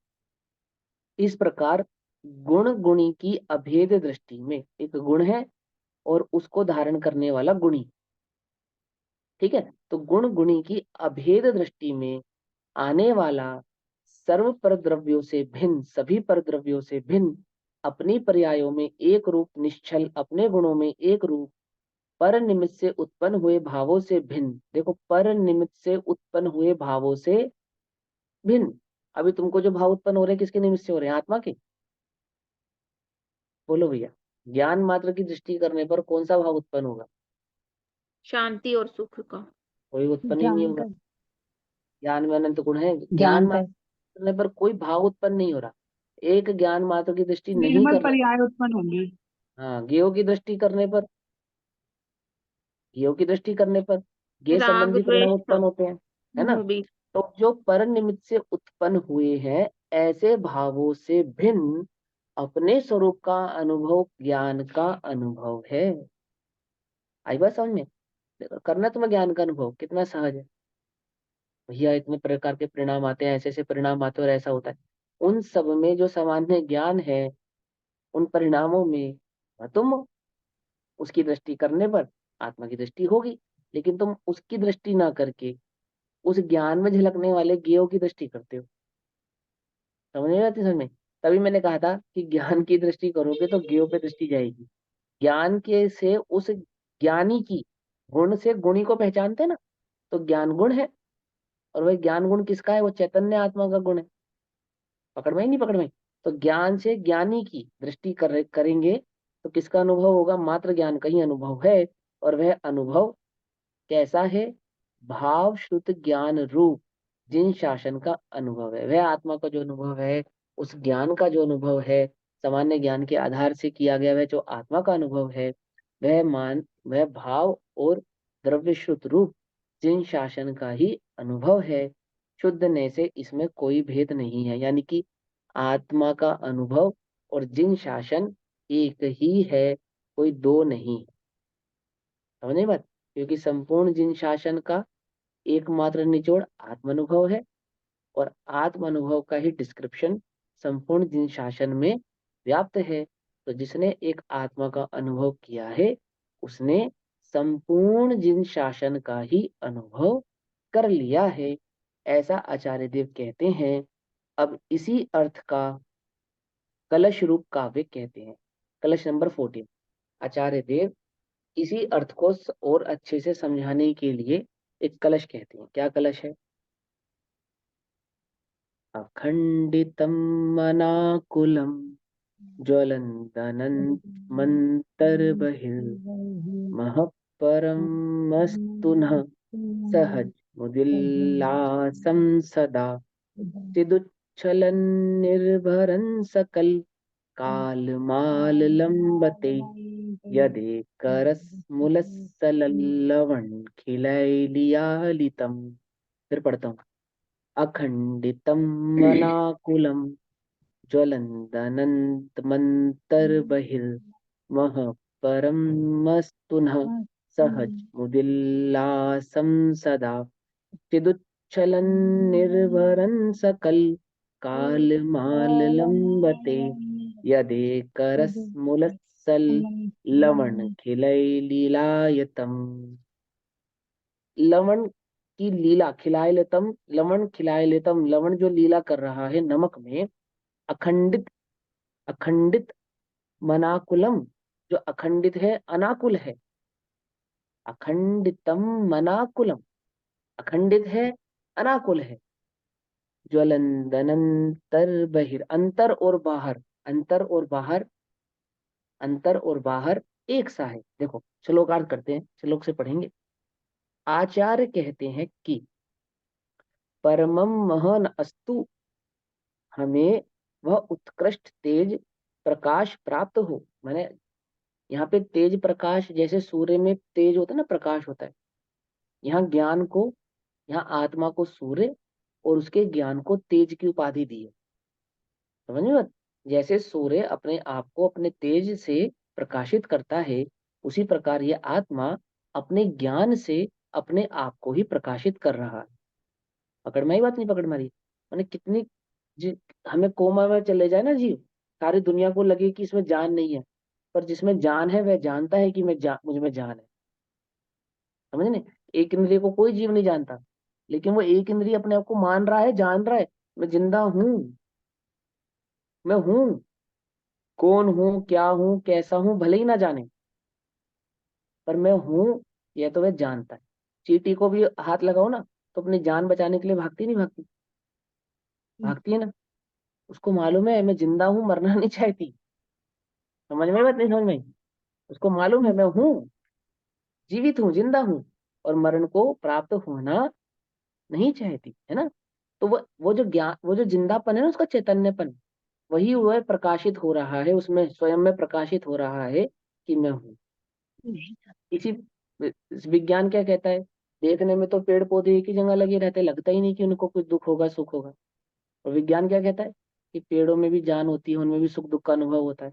[SPEAKER 1] इस प्रकार गुण गुणी की अभेद दृष्टि में, एक गुण है और उसको धारण करने वाला गुणी, ठीक है, तो गुण गुणी की अभेद दृष्टि में आने वाला सर्व परद्रव्यों से भिन्न, सभी परद्रव्यों से भिन्न, अपनी पर्यायों में एक रूप, निश्चल, अपने गुणों में एक रूप, पर निमित्त से उत्पन्न हुए भावों से भिन्न। देखो, पर निमित्त से उत्पन्न हुए भावों से भिन्न। अभी तुमको जो भाव उत्पन्न हो रहे हैं किसके निमित्त से हो रहे हैं? आत्मा के। बोलो भैया, ज्ञान मात्र की दृष्टि करने पर कौन सा भाव उत्पन्न होगा?
[SPEAKER 3] शांति और सुख का।
[SPEAKER 1] कोई उत्पन्न ही नहीं
[SPEAKER 2] ज्ञान
[SPEAKER 1] होगा।
[SPEAKER 2] का,
[SPEAKER 1] ज्ञान में अनंत गुण है, ज्ञान
[SPEAKER 2] ज्ञान का
[SPEAKER 1] मात्र करने पर कोई भाव उत्पन्न नहीं हो रहा। एक ज्ञान मात्र की दृष्टि नहीं
[SPEAKER 2] निर्मल
[SPEAKER 1] कर रहे।
[SPEAKER 2] पर्याय उत्पन्न होंगी।
[SPEAKER 1] हाँ, ज्ञेयों की दृष्टि करने पर, ज्ञेयों की दृष्टि करने पर ज्ञेय
[SPEAKER 3] राग
[SPEAKER 1] संबंधी परिणाम
[SPEAKER 3] द्वेष
[SPEAKER 1] उत्पन्न होते हैं, है ना।
[SPEAKER 3] मोह भी।
[SPEAKER 1] तो जो पर निमित्त से उत्पन्न हुए हैं, ऐसे भावों से भिन्न अपने स्वरूप का अनुभव ज्ञान का अनुभव है। आई बात समझ में? देखो, करना तुम्हें ज्ञान का अनुभव कितना सहज है भैया। इतने प्रकार के परिणाम आते हैं, ऐसे ऐसे परिणाम आते हैं और ऐसा होता है। उन सब में जो सामान्य ज्ञान है, उन परिणामों में तुम उसकी दृष्टि करने पर आत्मा की दृष्टि होगी, लेकिन तुम उसकी दृष्टि ना करके उस ज्ञान में झलकने वाले ज्ञेयों की दृष्टि करते हो। समझ में आती? समझ में? तभी मैंने कहा था कि ज्ञान की दृष्टि करोगे तो ज्ञेयों पे दृष्टि जाएगी। ज्ञान के से उस ज्ञानी की गुण से गुणी को पहचानते हैं ना, तो ज्ञान गुण है। और वह ज्ञान गुण किसका है? वो चैतन्य आत्मा का गुण है। पकड़ में ही नहीं? पकड़ में? तो ज्ञान से ज्ञानी की दृष्टि करेंगे तो किसका अनुभव होगा? मात्र ज्ञान का ही अनुभव है। और वह अनुभव कैसा है? भाव श्रुत ज्ञान रूप जिन शासन का अनुभव है। वह आत्मा का जो अनुभव है, उस ज्ञान का जो अनुभव है, सामान्य ज्ञान के आधार से किया गया वह जो आत्मा का अनुभव है, वह भाव और द्रव्य श्रुत रूप जिन शासन का ही अनुभव है। शुद्धने से इसमें कोई भेद नहीं है, यानी कि आत्मा का अनुभव और जिन शासन एक ही है, कोई दो नहीं। समझे बात? क्योंकि संपूर्ण जिन शासन का एकमात्र निचोड़ आत्मानुभव है, और आत्मानुभव का ही डिस्क्रिप्शन संपूर्ण जिन शासन में व्याप्त है। तो जिसने एक आत्मा का अनुभव किया है, उसने संपूर्ण जिन शासन का ही अनुभव कर लिया है, ऐसा आचार्य देव कहते हैं। अब इसी अर्थ का कलश रूप काव्य कहते हैं। कलश नंबर 14। आचार्य देव इसी अर्थ को और अच्छे से समझाने के लिए एक कलश कहते हैं। क्या कलश है? अखंडितं मनाकुलं ज्वलन्तनन्तमन्तर्बहिर्मः परमस्तु नः सहज मुदिल्लासं सदा चिदुच्छलं निर्भरं सकल कालमाललम्बते यदेकरस्मुलस्सलल्लवण्खिलैलियालितम्। फिर पढ़ता हूँ। अखंडितं मनाकुलं ज्वलन्तनन्तमन्तर्बहिर्मः परमस्तु नः सहज मुदिल्लासं सदा चिदुच्छलं निर्भरं सकल कालमाललम्बते यदेकरस्मुलस्सल्लवण्खिलैलिलायतम्। लवण की लीला, खिलाए लेतम लवण, खिलाए लेतम लवण जो लीला कर रहा है नमक में, अखंडित, अखंडित मनाकुलम, जो अखंडित है अनाकुल है, अखंडितम मनाकुलम, अखंडित है अनाकुल है, ज्वलंदनंतर बहिर, अंतर और बाहर, अंतर और बाहर, अंतर और बाहर एक सा है। देखो श्लोकार्थ करते हैं, श्लोक से पढ़ेंगे। आचार्य कहते हैं कि परमम महन अस्तु, हमें वह उत्कृष्ट तेज प्रकाश प्राप्त हो। मैंने यहाँ पे तेज प्रकाश, जैसे सूर्य में तेज होता है ना, प्रकाश होता है, यहाँ ज्ञान को, यहाँ आत्मा को सूर्य और उसके ज्ञान को तेज की उपाधि दी है। समझ में बात? जैसे सूर्य अपने आप को अपने तेज से प्रकाशित करता है, उसी प्रकार ये आत्मा अपने ज्ञान से अपने आप को ही प्रकाशित कर रहा है। पकड़ में आई बात, नहीं पकड़ मारी? मैंने कितनी हमें कोमा में चले जाए ना जीव, सारी दुनिया को लगे कि इसमें जान नहीं है, पर जिसमें जान है वह जानता है कि मुझ में जान है। समझ नहीं? एक इंद्रिय को कोई जीव नहीं जानता, लेकिन वो एक इंद्रिय अपने आप को मान रहा है, जान रहा है, मैं जिंदा हूं, मैं हूं, कौन हूं, क्या हूं, कैसा हूं, भले ही ना जाने, पर मैं हूं, यह तो वह जानता है। चींटी को भी हाथ लगाओ ना तो अपनी जान बचाने के लिए भागती नहीं भागती? भागती है ना। उसको मालूम है मैं जिंदा हूं, मरना नहीं चाहती। समझ में बात, नहीं समझ में? उसको मालूम है मैं हूं, जीवित हूँ, जिंदा हूँ, और मरण को प्राप्त होना नहीं चाहती, है ना। तो वो जो ज्ञान, वो जो जिंदापन है ना, उसका चैतन्यपन, वही वह प्रकाशित हो रहा है, उसमें स्वयं में प्रकाशित हो रहा है कि मैं हूँ। इसी विज्ञान क्या कहता है, देखने में तो पेड़ पौधे एक ही जगह लगे रहते, लगता ही नहीं कि उनको कुछ दुख होगा, सुख होगा। और विज्ञान क्या कहता है कि पेड़ों में भी जान होती है, उनमें भी सुख दुख का अनुभव होता है।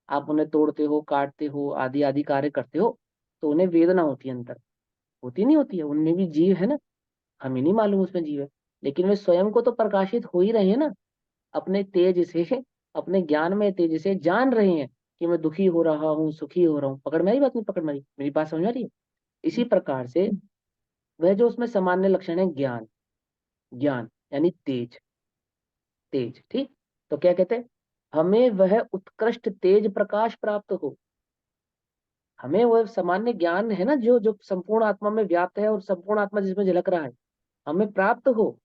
[SPEAKER 1] आप उन्हें तोड़ते हो, काटते हो, आदि आदि कार्य करते हो, तो उन्हें वेदना होती है अंदर, होती नहीं होती है? उनमें भी जीव है ना, हमें नहीं मालूम उसमें जीव है, लेकिन वे स्वयं को तो प्रकाशित हो ही रहे हैं ना, अपने तेज से, अपने ज्ञान में तेज से जान रहे हैं कि मैं दुखी हो रहा हूँ, सुखी हो रहा हूँ। पकड़ में आई बात, नहीं पकड़ में आई? मेरी बात समझ आ रही है? इसी प्रकार से वह जो उसमें सामान्य लक्षण है ज्ञान, ज्ञान यानी तेज, तेज, ठीक। तो क्या कहते हैं, हमें वह उत्कृष्ट तेज प्रकाश प्राप्त हो, हमें वह सामान्य ज्ञान है ना, जो जो संपूर्ण आत्मा में व्याप्त है और संपूर्ण आत्मा जिसमें झलक रहा है, हमें प्राप्त हो।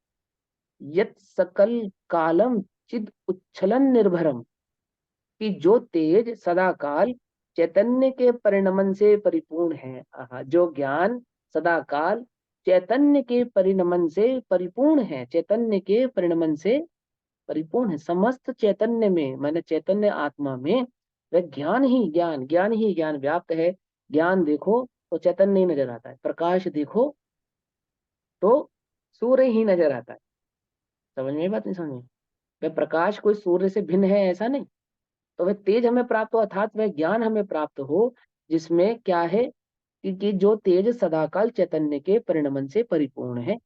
[SPEAKER 1] यत सकल कालम चिद उच्छलन निर्भरम, कि जो तेज सदा काल चैतन्य के परिणमन से परिपूर्ण है। जो ज्ञान सदा काल चैतन्य के परिणमन से परिपूर्ण है, चैतन्य के परिणमन से परिपूर्ण है। समस्त चैतन्य में, मैंने चैतन्य आत्मा में वह ज्ञान ही ज्ञान, ज्ञान ही ज्ञान व्याप्त है। ज्ञान देखो तो चैतन्य नहीं नजर आता है, प्रकाश देखो तो सूर्य ही नजर आता है। समझ में बात, नहीं समझ में? वह प्रकाश कोई सूर्य से भिन्न है ऐसा नहीं। तो वह तेज हमें प्राप्त हो, अर्थात वह ज्ञान हमें प्राप्त हो, जिसमें क्या है कि जो तेज सदाकाल चैतन्य के परिणमन से परिपूर्ण है।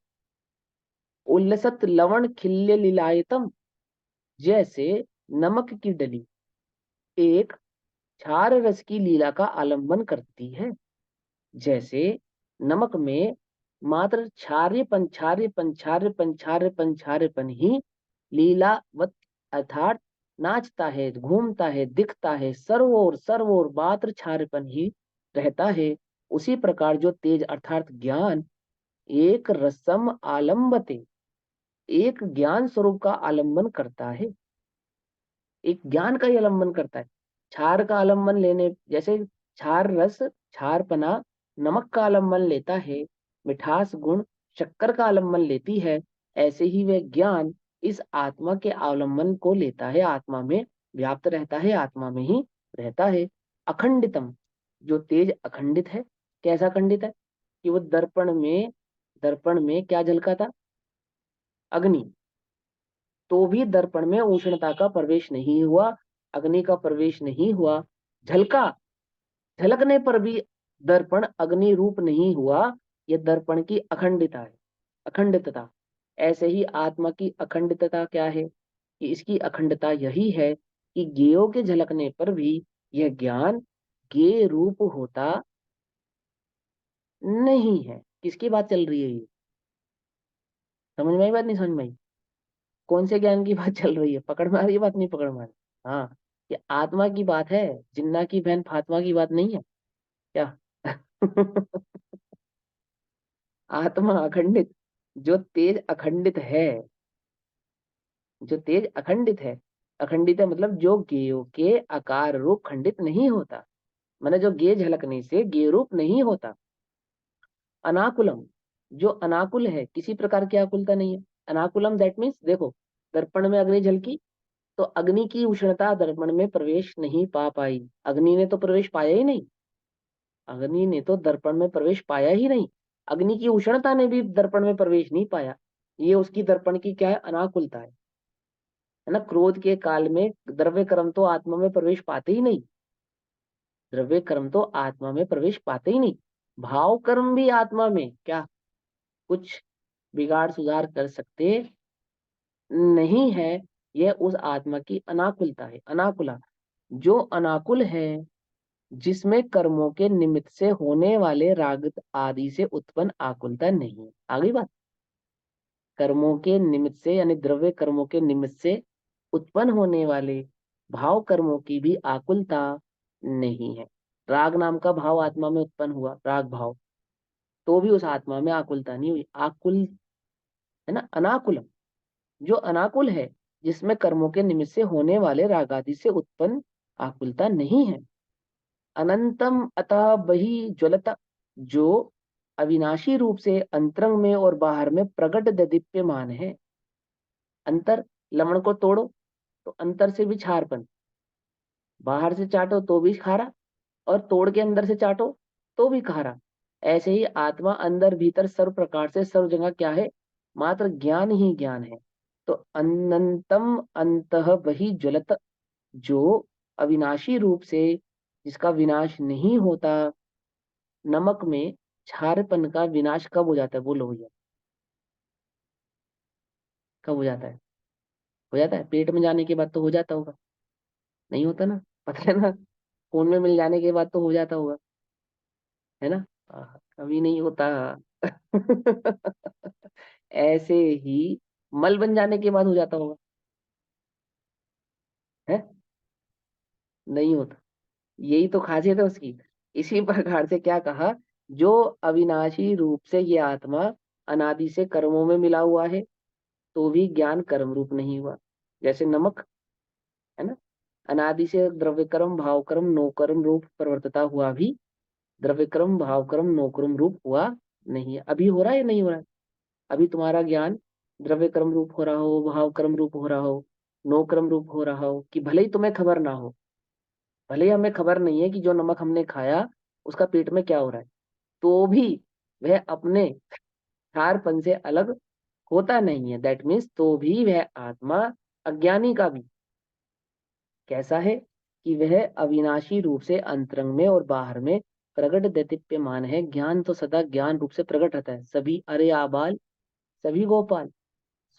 [SPEAKER 1] उल्लसत लवण खिल्य लीलायतम, जैसे नमक की डली एक क्षार रस की लीला का आलंबन करती है। जैसे नमक में मात्र क्षार्यपन, क्षार्यपन, क्षार्यपन, क्षार्यपन, क्षार्यपन ही लीलावत, अर्थात नाचता है, घूमता है, दिखता है, सर्वोर सर्वोर मात्र क्षार्यपन ही रहता है। उसी प्रकार जो तेज अर्थात ज्ञान एक रसम आलम्बते, एक ज्ञान स्वरूप का आलंबन करता है, एक ज्ञान का ही आलंबन करता है। क्षार का आलंबन लेने, जैसे क्षार रस, क्षारपना नमक का आलंबन लेता है, मिठास गुण शक्कर का आलंबन लेती है, ऐसे ही वह ज्ञान इस आत्मा के आलंबन को लेता है, आत्मा में व्याप्त रहता है, आत्मा में ही रहता है। अखंडितम, जो तेज अखंडित है। कैसा अखंडित है कि वो दर्पण में क्या झलका था, अग्नि, तो भी दर्पण में उष्णता का प्रवेश नहीं हुआ, अग्नि का प्रवेश नहीं हुआ। झलका, झलकने पर भी दर्पण अग्नि रूप नहीं हुआ। यह दर्पण की अखंडता है, अखंडितता। ऐसे ही आत्मा की अखंडितता क्या है कि इसकी अखंडता यही है कि ज्ञेयों के झलकने पर भी यह ज्ञान ज्ञेय रूप होता नहीं है। किसकी बात चल रही है ये? समझ में आई बात, नहीं समझ में आई? कौन से ज्ञान की बात चल रही है? पकड़ में आ रही है बात, नहीं पकड़ में आ रही? हाँ, ये आत्मा की बात है, जिन्ना की बहन फातिमा की बात नहीं है क्या? आत्मा अखंडित, जो तेज अखंडित है, जो तेज अखंडित है, अखंडित है मतलब जो गेयों के आकार रूप खंडित नहीं होता, माने जो गे झलकने से गे रूप नहीं होता। अनाकुलम, जो अनाकुल है, किसी प्रकार की आकुलता नहीं है। अनाकुलम दैट मीन्स, देखो दर्पण में अग्नि झलकी तो अग्नि की उष्णता दर्पण में प्रवेश नहीं पा पाई, अग्नि ने तो प्रवेश पाया ही नहीं, अग्नि ने तो दर्पण में प्रवेश पाया ही नहीं, अग्नि की उष्णता ने भी दर्पण में प्रवेश नहीं पाया। ये उसकी दर्पण की क्या है? अनाकुलता है ना। क्रोध के काल में द्रव्य कर्म तो आत्मा में प्रवेश पाते ही नहीं, द्रव्य कर्म तो आत्मा में प्रवेश पाते ही नहीं। भाव कर्म भी आत्मा में क्या कुछ बिगाड़ सुधार कर सकते नहीं है। यह उस आत्मा की अनाकुलता है। अनाकुला, जो अनाकुल है, जिसमें कर्मों के निमित्त से होने वाले राग आदि से उत्पन्न आकुलता नहीं है। आगे बात, कर्मों के निमित्त से यानी द्रव्य कर्मों के निमित्त से उत्पन्न होने वाले भाव कर्मों की भी आकुलता नहीं है। राग नाम का भाव आत्मा में उत्पन्न हुआ, राग भाव, तो भी उस आत्मा में आकुलता नहीं हुई। आकुल है ना, अनाकुलम, जो अनाकुल है, जिसमें कर्मों के निमित्त से होने वाले राग आदि से उत्पन्न आकुलता नहीं है। अनंतम अतः बही ज्वलता, जो अविनाशी रूप से अंतरंग में और बाहर में प्रकट दीप्यमान है। अंतर, लवण को तोड़ो तो अंतर से भी छारपन, बाहर से चाटो तो भी खारा, और तोड़ के अंदर से चाटो तो भी खारा। ऐसे ही आत्मा अंदर भीतर सर्व प्रकार से सर्व जगह क्या है? मात्र ज्ञान ही ज्ञान है। तो अनंतम अंतः वही ज्वलत, जो अविनाशी रूप से, जिसका विनाश नहीं होता। नमक में क्षारपन का विनाश कब हो जाता है? बोलो भैया, कब हो जाता है? हो जाता है पेट में जाने के बाद तो हो जाता होगा, नहीं होता ना? पता है ना, खून में मिल जाने के बाद तो हो जाता होगा, है ना? कभी नहीं होता। ऐसे ही मल बन जाने के बाद हो जाता होगा, है? नहीं होता। यही तो खासियत है उसकी। इसी प्रकार से क्या कहा, जो अविनाशी रूप से ये आत्मा अनादि से कर्मों में मिला हुआ है, तो भी ज्ञान कर्म रूप नहीं हुआ। जैसे नमक है ना, अनादि से द्रव्य कर्म भाव कर्म नो कर्म रूप प्रवर्तता हुआ भी द्रव्य कर्म भाव कर्म नो कर्म रूप हुआ नहीं है। अभी हो रहा है या नहीं हो रहा है? अभी तुम्हारा ज्ञान द्रव्य कर्म रूप हो रहा हो, भाव कर्म रूप हो रहा हो, नो कर्म रूप हो रहा हो, कि भले ही तुम्हें खबर ना हो, भले ही हमें खबर नहीं है कि जो नमक हमने खाया उसका पेट में क्या हो रहा है, तो भी वह अपने क्षारपन से अलग होता नहीं है। दैट मीन्स तो भी वह आत्मा अज्ञानी का भी कैसा है कि वह अविनाशी रूप से अंतरंग में और बाहर में प्रकट दैदीप्यमान है। ज्ञान तो सदा ज्ञान रूप से प्रकट रहता है। सभी अरे आबाल सभी गोपाल,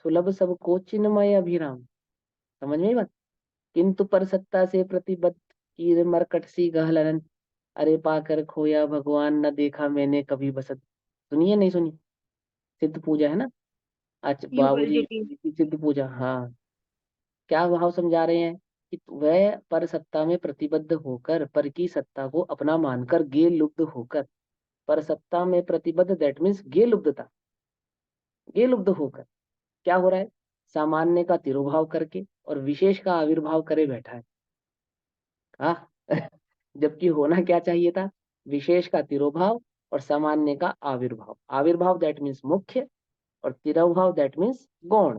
[SPEAKER 1] सुलभ सबको चिन्मय अभिराम। समझ में आई बात? किंतु पर सत्ता से प्रतिबद्ध की मरकट सी गहलन, अरे पाकर खोया भगवान न देखा मैंने कभी बसत। सुनिए, नहीं सुनी? सिद्ध पूजा है ना, आज बाबूजी
[SPEAKER 3] युगल
[SPEAKER 1] की सिद्ध पूजा। हाँ, क्या भाव समझा रहे हैं कि वह पर सत्ता में प्रतिबद्ध होकर पर की सत्ता को अपना मानकर गे लुब्ध होकर, पर सत्ता में प्रतिबद्ध दैट मीन्स गे लुब्धता, गे लुब्ध होकर क्या हो रहा है? सामान्य का तिरुभाव करके और विशेष का आविर्भाव करे बैठा है। हाँ। जबकि होना क्या चाहिए था? विशेष का तिरोभाव और सामान्य का आविर्भाव। आविर्भाव दैट मीन्स मुख्य और तिरोभाव दैट मीन्स गौण।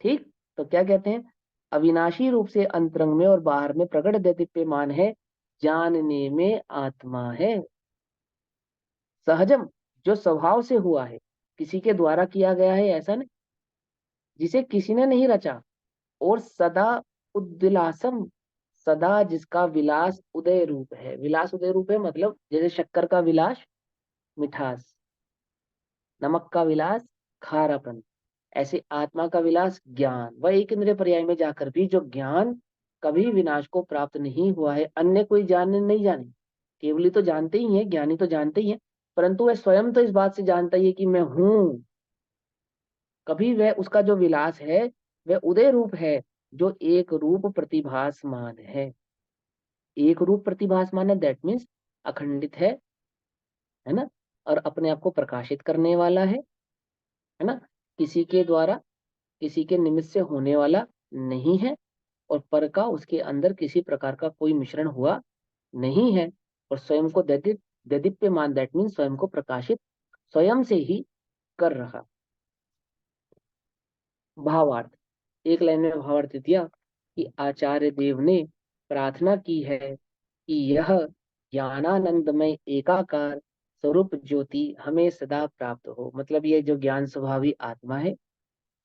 [SPEAKER 1] ठीक, तो क्या कहते हैं? अविनाशी रूप से अंतरंग में और बाहर में प्रकट दैदीप्यमान है, जानने में आत्मा है। सहजम, जो स्वभाव से हुआ है, किसी के द्वारा किया गया है ऐसा नहीं, जिसे किसी ने नहीं रचा। और सदा उद्विलासम, सदा जिसका विलास उदय रूप है। विलास उदय रूप है मतलब जैसे शक्कर का विलास मिठास, नमक का विलास खारापन, ऐसे आत्मा का विलास ज्ञान। वह एक इंद्रिय पर्याय में जाकर भी जो ज्ञान कभी विनाश को प्राप्त नहीं हुआ है। अन्य कोई जाने नहीं जाने, केवली तो जानते ही है, ज्ञानी तो जानते ही है, परंतु वह स्वयं तो इस बात से जानता ही है कि मैं हूं, कभी वह उसका जो विलास है वह उदय रूप है, जो एक रूप प्रतिभासमान है। एक रूप प्रतिभासमान है, दैट मीन्स अखंडित है ना, और अपने आप को प्रकाशित करने वाला है ना, किसी के द्वारा किसी के निमित्त से होने वाला नहीं है, और पर का उसके अंदर किसी प्रकार का कोई मिश्रण हुआ नहीं है, और स्वयं को दैदीप्यमान, दैट मीन्स स्वयं को प्रकाशित स्वयं से ही कर रहा। भावार्थ, एक लाइन में भावार्थ दिया कि आचार्य देव ने प्रार्थना की है कि यह ज्ञानानंदमय एकाकार स्वरूप ज्योति हमें सदा प्राप्त हो। मतलब ये जो ज्ञान स्वभावी आत्मा है,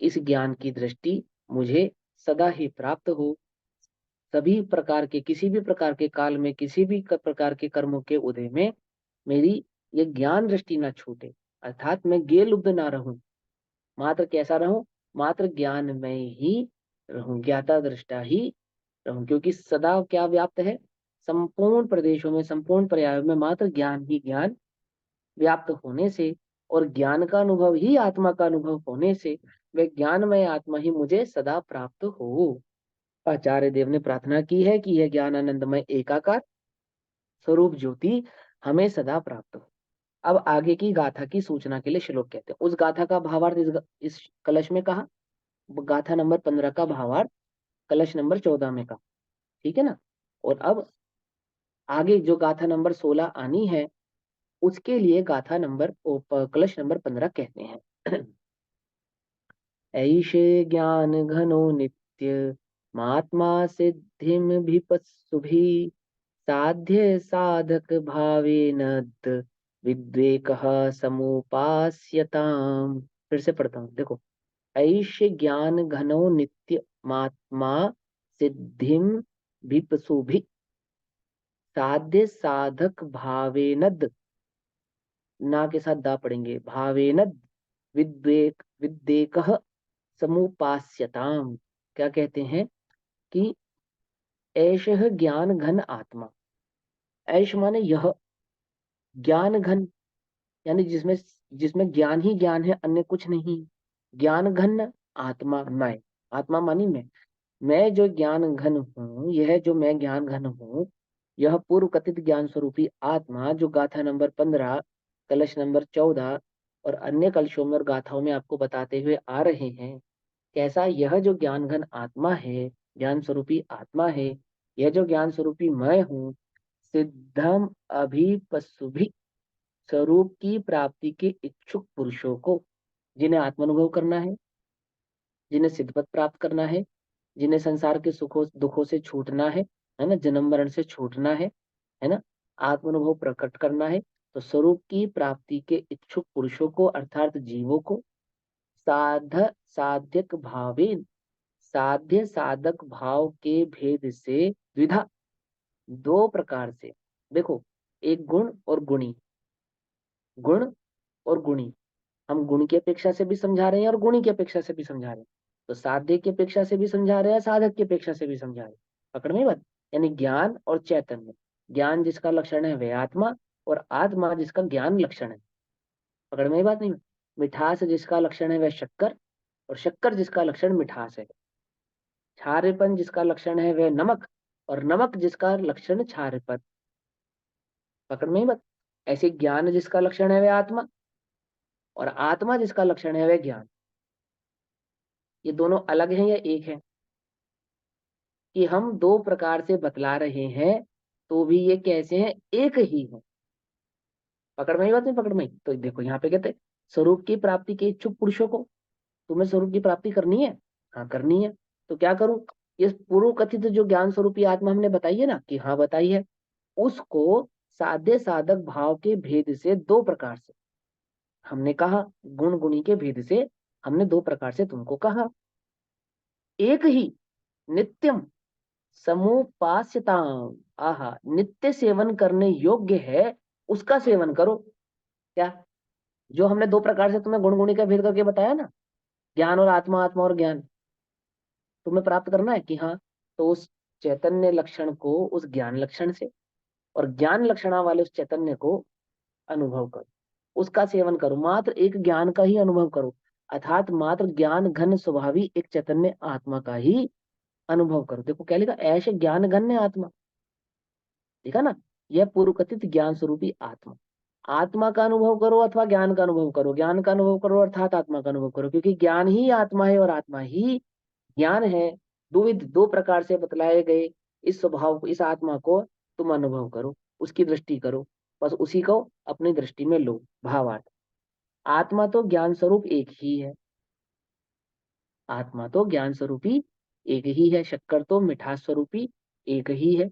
[SPEAKER 1] इस ज्ञान की दृष्टि मुझे सदा ही प्राप्त हो। सभी प्रकार के, किसी भी प्रकार के काल में, किसी भी प्रकार के कर्मों के उदय में मेरी ये ज्ञान दृष्टि ना छूटे, अर्थात मैं ज्ञेय लुब्ध ना रहूं, मात्र कैसा रहूं, मात्र ज्ञान में ही रहूं, ज्ञाता दृष्टा ही रहूं, क्योंकि सदा क्या व्याप्त है, संपूर्ण प्रदेशों में, संपूर्ण पर्यायों में मात्र ज्ञान ही ज्ञान व्याप्त होने से, और ज्ञान का अनुभव ही आत्मा का अनुभव होने से, वह ज्ञानमय आत्मा ही मुझे सदा प्राप्त हो। आचार्य देव ने प्रार्थना की है कि यह ज्ञान आनंदमय एकाकार स्वरूप ज्योति हमें सदा प्राप्त हो। अब आगे की गाथा की सूचना के लिए श्लोक कहते हैं। उस गाथा का भावार्थ इस कलश में कहा, गाथा नंबर 15 का भावार्थ कलश नंबर 14 में कहा, ठीक है ना। और अब आगे जो गाथा नंबर 16 आनी है, उसके लिए गाथा नंबर कलश नंबर 15 कहते हैं। ऐशे ज्ञान घनो नित्य महात्मा सिद्धिम भिपस्सुभि साध्य साधक भावे नद विद्वेकः समुपास्यताम। फिर से पढ़ता हूँ, देखो। ऐशे ज्ञान घनो नित्य महात्मा सिद्धिम भिपसुभि साध्य साधक भावेनद, ना के साथ दा पढ़ेंगे, भावेनद विद्वेकः समुपास्यताम। क्या कहते हैं कि ऐशः ज्ञान घन आत्मा, ऐश माने यह, ज्ञान घन यानी जिसमें जिसमें ज्ञान ही ज्ञान है, अन्य कुछ नहीं। ज्ञान घन आत्मा, मैं, आत्मा मानी मैं जो ज्ञान घन हूँ, यह जो मैं ज्ञान घन हूँ, यह पूर्व कथित ज्ञान स्वरूपी आत्मा जो गाथा नंबर 15 कलश नंबर 14 और अन्य कलशों में और गाथाओं में आपको बताते हुए आ रहे हैं, कैसा यह जो ज्ञान घन आत्मा है, ज्ञान स्वरूपी आत्मा है, यह जो ज्ञान स्वरूपी मैं हूँ, सिद्धम अभिपसुभि स्वरूप की प्राप्ति के इच्छुक पुरुषों को, जिन्हें आत्मानुभव करना है, जिन्हें सिद्धपद प्राप्त करना है, जिन्हें संसार के सुखों दुखों से छूटना है ना, जन्म मरण से छूटना है ना, आत्मानुभव प्रकट करना है, तो स्वरूप की प्राप्ति के इच्छुक पुरुषों को अर्थात जीवों को साध्यक भावे, साध्य साधक भाव के भेद से द्विधा, दो प्रकार से। देखो, एक गुण और गुणी, गुण और गुणी, हम गुण की अपेक्षा से भी समझा रहे हैं और गुणी की अपेक्षा से भी समझा रहे हैं, तो साध्य की अपेक्षा से भी समझा रहे हैं, साधक की अपेक्षा से भी समझा रहे हैं। पकड़ में बात, यानी ज्ञान और चैतन्य, ज्ञान जिसका लक्षण है वह आत्मा, और आत्मा जिसका ज्ञान लक्षण है। पकड़ में बात नहीं। मिठास जिसका लक्षण है वह शक्कर, और शक्कर जिसका लक्षण मिठास है। क्षारपन जिसका लक्षण है वह नमक, और नमक जिसका लक्षण क्षारपन। पकड़ में बात। ऐसे ज्ञान जिसका लक्षण है वह आत्मा, और आत्मा जिसका लक्षण है वह ज्ञान। ये दोनों अलग हैं या एक है? कि हम दो प्रकार से बतला रहे हैं, तो भी ये कैसे हैं? एक ही है। पकड़ में बात नहीं? पकड़ में। तो देखो यहाँ पे कहते हैं स्वरूप की प्राप्ति के इच्छुक पुरुषों को, तुम्हें स्वरूप की प्राप्ति करनी है? हाँ करनी है। तो क्या करूं? ये पूर्व कथित जो ज्ञान स्वरूपी आत्मा हमने बताई है ना, कि हाँ बताई है, उसको साध्य साधक भाव के भेद से दो प्रकार से हमने कहा, गुण गुणी के भेद से हमने दो प्रकार से तुमको कहा। एक ही नित्यम समुपास्यताम, आहा, नित्य सेवन करने योग्य है, उसका सेवन करो। क्या? जो हमने दो प्रकार से तुम्हें गुण गुणी का भेद करके बताया ना, ज्ञान और आत्मा, आत्मा और ज्ञान, तुम्हें प्राप्त करना है कि हाँ, तो उस चैतन्य लक्षण को उस ज्ञान लक्षण से, और ज्ञान लक्षणा वाले उस चैतन्य को अनुभव करो, उसका सेवन करो, मात्र एक ज्ञान का ही अनुभव करो। अर्थात मात्र ज्ञान घन स्वभावी एक चैतन्य आत्मा का ही अनुभव करो। देखो क्या लिखा, ऐसे ज्ञान घन आत्मा, देखा ना, यह पूर्व कथित ज्ञान स्वरूपी आत्मा। आत्मा का अनुभव करो अथवा ज्ञान का अनुभव करो, ज्ञान का अनुभव करो अर्थात आत्मा का अनुभव करो, क्योंकि ज्ञान ही आत्मा है और आत्मा ही ज्ञान है। दो प्रकार से बतलाए गए इस स्वभाव को, इस आत्मा को तुम अनुभव करो, उसकी दृष्टि करो, बस उसी को अपनी दृष्टि में लो। भावार्थ, आत्मा तो ज्ञान स्वरूप एक ही है, आत्मा तो ज्ञान स्वरूपी एक ही है, शक्कर तो मिठास स्वरूपी एक ही है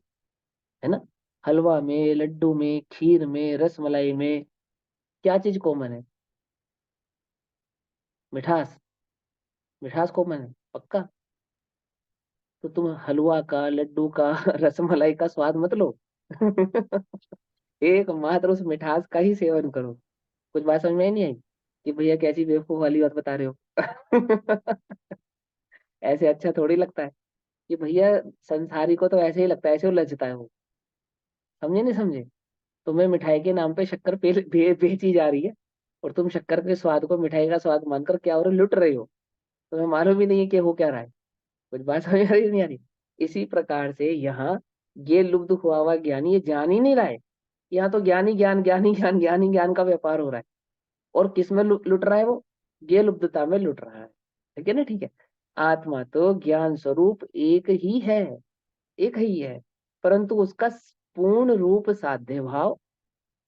[SPEAKER 1] ना। हलवा में, लड्डू में, खीर में, रसमलाई में क्या चीज कॉमन है? मिठास, मिठास कॉमन है पक्का। तो तुम हलवा का, लड्डू का रसमलाई का स्वाद मत लो एकमात्र उस मिठास का ही सेवन करो। कुछ बात समझ में नहीं आई कि भैया कैसी बेवकूफ वाली बात बता रहे हो ऐसे अच्छा थोड़ी लगता है कि भैया, संसारी को तो ऐसे ही लगता है, ऐसे उलझता है वो। समझे नहीं समझे? तुम्हें मिठाई के नाम पे शक्कर बेची जा रही है, और तुम शक्कर के स्वाद को मिठाई का स्वाद मानकर क्या हो रहे, लुट रहे हो। तुम्हें मालूम भी नहीं है कि हो क्या रहा है। कुछ बात समझ आ रही नहीं आ रही? इसी प्रकार से यहाँ ये लुप्त हुआ हुआ ज्ञानी ये जान ही नहीं रहा है। यहाँ तो ज्ञानी ज्ञान, ज्ञानी ज्ञान, ज्ञानी ज्ञान का व्यापार हो रहा है। और किस में लुट रहा है वो? ये लुप्तता में लुट रहा है। ठीक है ना? ठीक है। आत्मा तो ज्ञान स्वरूप एक ही है, एक ही है, परंतु उसका पूर्ण रूप साध्य भाव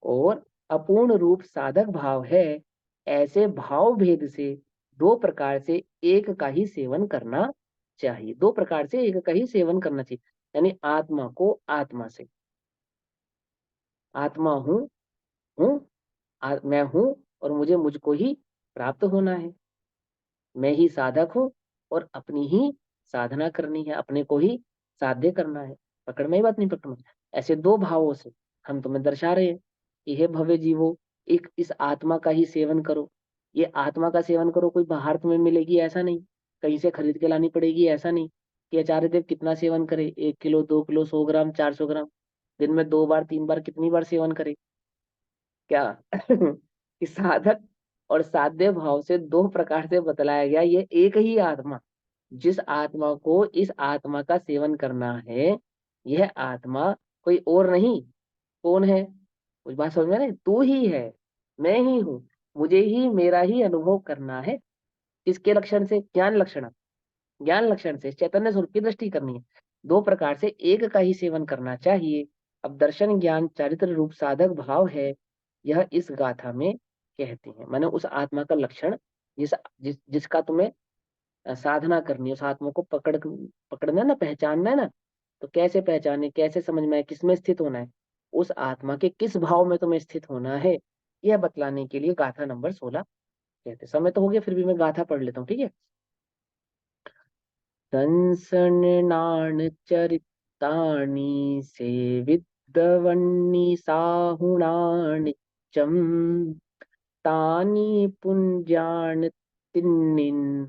[SPEAKER 1] और अपूर्ण रूप साधक भाव है। ऐसे भाव भेद से दो प्रकार से एक का ही सेवन करना चाहिए, दो प्रकार से एक का ही सेवन करना चाहिए। यानी आत्मा को आत्मा से, आत्मा हूँ, मैं हूँ और मुझे मुझको ही प्राप्त होना है। मैं ही साधक हूँ और अपनी ही साधना करनी है, अपने को ही साध्य करना है। पकड़ में ही बात नहीं? पकड़ में। ऐसे दो भावों से हम तुम्हें दर्शा रहे हैं कि हे भव्य जीवो, एक इस आत्मा का ही सेवन करो। ये आत्मा का सेवन करो, कोई बाहर तुम्हें मिलेगी ऐसा नहीं, कहीं से खरीद के लानी पड़ेगी ऐसा नहीं कि आचार्य देव कितना सेवन करे, 1 किलो, 2 किलो, 100 ग्राम, 400 ग्राम, दिन में 2 बार 3 बार, कितनी बार सेवन करे क्या कि साधक और साध्य भाव से दो प्रकार से बतलाया गया। ये एक ही आत्मा, जिस आत्मा को इस आत्मा का सेवन करना है, यह आत्मा कोई और नहीं। कौन है? कुछ बात समझ में नहीं? तू ही है, मैं ही हूँ, मुझे ही मेरा ही अनुभव करना है। किसके लक्षण से? ज्ञान लक्षण, ज्ञान लक्षण से चैतन्य स्वरूप की दृष्टि करनी है। दो प्रकार से एक का ही सेवन करना चाहिए। अब दर्शन ज्ञान चारित्र रूप साधक भाव है, यह इस गाथा में कहते हैं। माने उस आत्मा का लक्षण जिसका तुम्हें साधना करनी है, उस आत्मा को पकड़ना है ना, पहचानना है ना। तो कैसे पहचाने, कैसे समझ में आए, किसमें स्थित होना है, उस आत्मा के किस भाव में तुम्हें स्थित होना है, यह बतलाने के लिए गाथा नंबर 16 कहते हैं। समय तो हो गया, फिर भी मैं गाथा पढ़ लेता हूँ, ठीक है। दंसनान चरितानि सेविद्वन्नि साहुणानिच्चम् तानि पुञ्जान तिन्निन्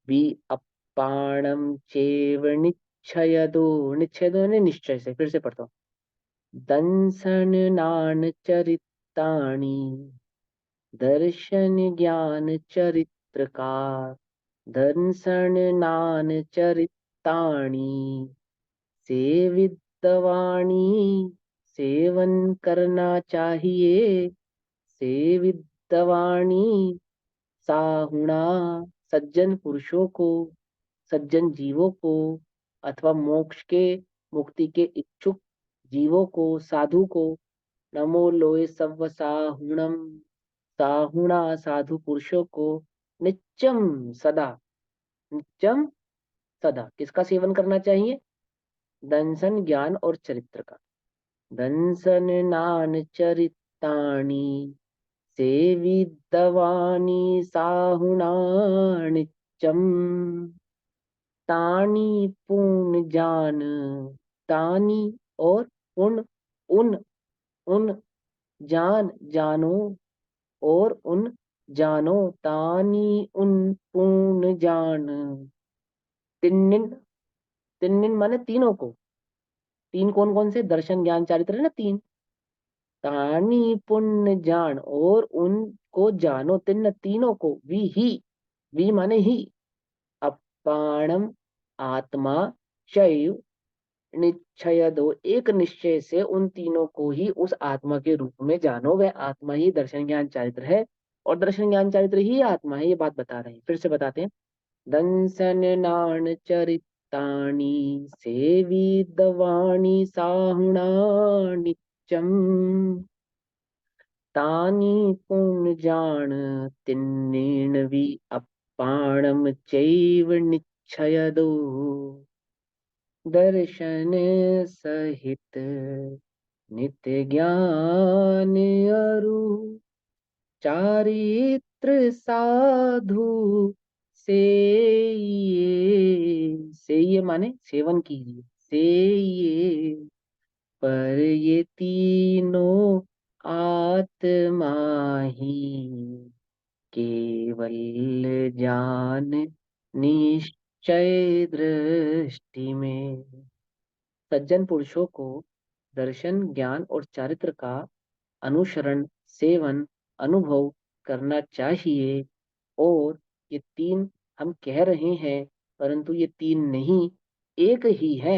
[SPEAKER 1] वि अप्पाणम चेव निच्छयदो, निच्छयदो ने निश्चय से, फिर से पढ़ता हूँ। दंसनान चरितानि, दर्शन ज्ञान चरित्रकार, दंसनान चरितानि सेवितवाणी, सेवन करना चाहिए। सेवितवाणी साहुणा, सज्जन पुरुषों को, सज्जन जीवों को, अथवा मोक्ष के, मुक्ति के इच्छुक जीवों को, साधु को। नमो लोय सव साहुणम, साहुणा साधु पुरुषों को। नित्यम सदा, नित्यम सदा किसका सेवन करना चाहिए? दंसन ज्ञान और चरित्र का। दंसन नान चरितानि सेवितवानी साहुणा नित्यम तानी पूर्ण जान, तानी और उन उन जान, जानो और उन जानो, तानी उन पूर्ण जान। तिन्निन, तिन्निन माने तीनों को। तीन कौन कौन से? दर्शन ज्ञान चारित्र है ना, तीन। तानी पुण्य जान, और उनको जानो, तीनों को, वी ही वी माने ही, अपाणम आत्मा चैव निश्चय दो, एक निश्चय से उन तीनों को ही उस आत्मा के रूप में जानो, वह आत्मा ही दर्शन ज्ञान चारित्र है और दर्शन ज्ञान चारित्र ही आत्मा है। ये बात बता रहे हैं, फिर से बताते हैं। दंसन नाण चरितानी सेवी दवाणी साहुणा नित्यम तानी पुण्य जान तिन्नेन वि अपाणम चैव निच्छयदो दर्शन सहित नित्य ज्ञान अरु चारित्र साधु से ये माने सेवन कीजिए, से ये पर ये तीनों आत्मा ही केवल ज्ञान निश्चय दृष्टि में। सज्जन पुरुषों को दर्शन ज्ञान और चारित्र का अनुसरण, सेवन, अनुभव करना चाहिए। और ये तीन हम कह रहे हैं, परंतु ये तीन नहीं, एक ही है।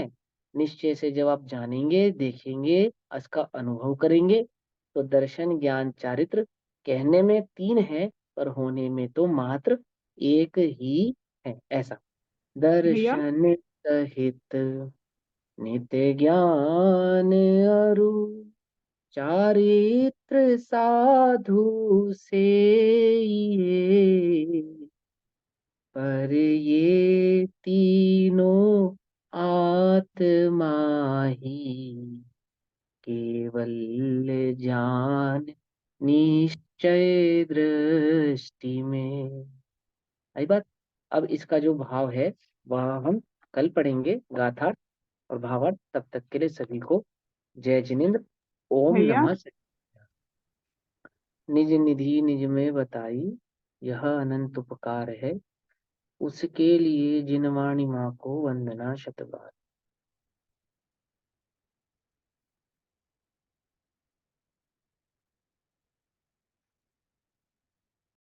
[SPEAKER 1] निश्चय से जब आप जानेंगे, देखेंगे, इसका अनुभव करेंगे, तो दर्शन ज्ञान चारित्र कहने में तीन है, पर होने में तो मात्र एक ही है। ऐसा
[SPEAKER 3] भैया
[SPEAKER 1] दर्शन सहित नित्य ज्ञान अरु चारित्र साधु से ये पर ये तीनों आत्मा ही केवल ज्ञान निश्चय दृष्टि में। आई बात। अब इसका जो भाव है वह हम कल पढ़ेंगे, गाथा और भावार्थ। तब तक के लिए सभी को जय जिनेन्द्र। ओम
[SPEAKER 3] भैया
[SPEAKER 1] नमः शिवाय। निज निधि निज में बताई, यह अनंत उपकार है, उसके लिए जिनवाणी माँ को वंदना शतबार।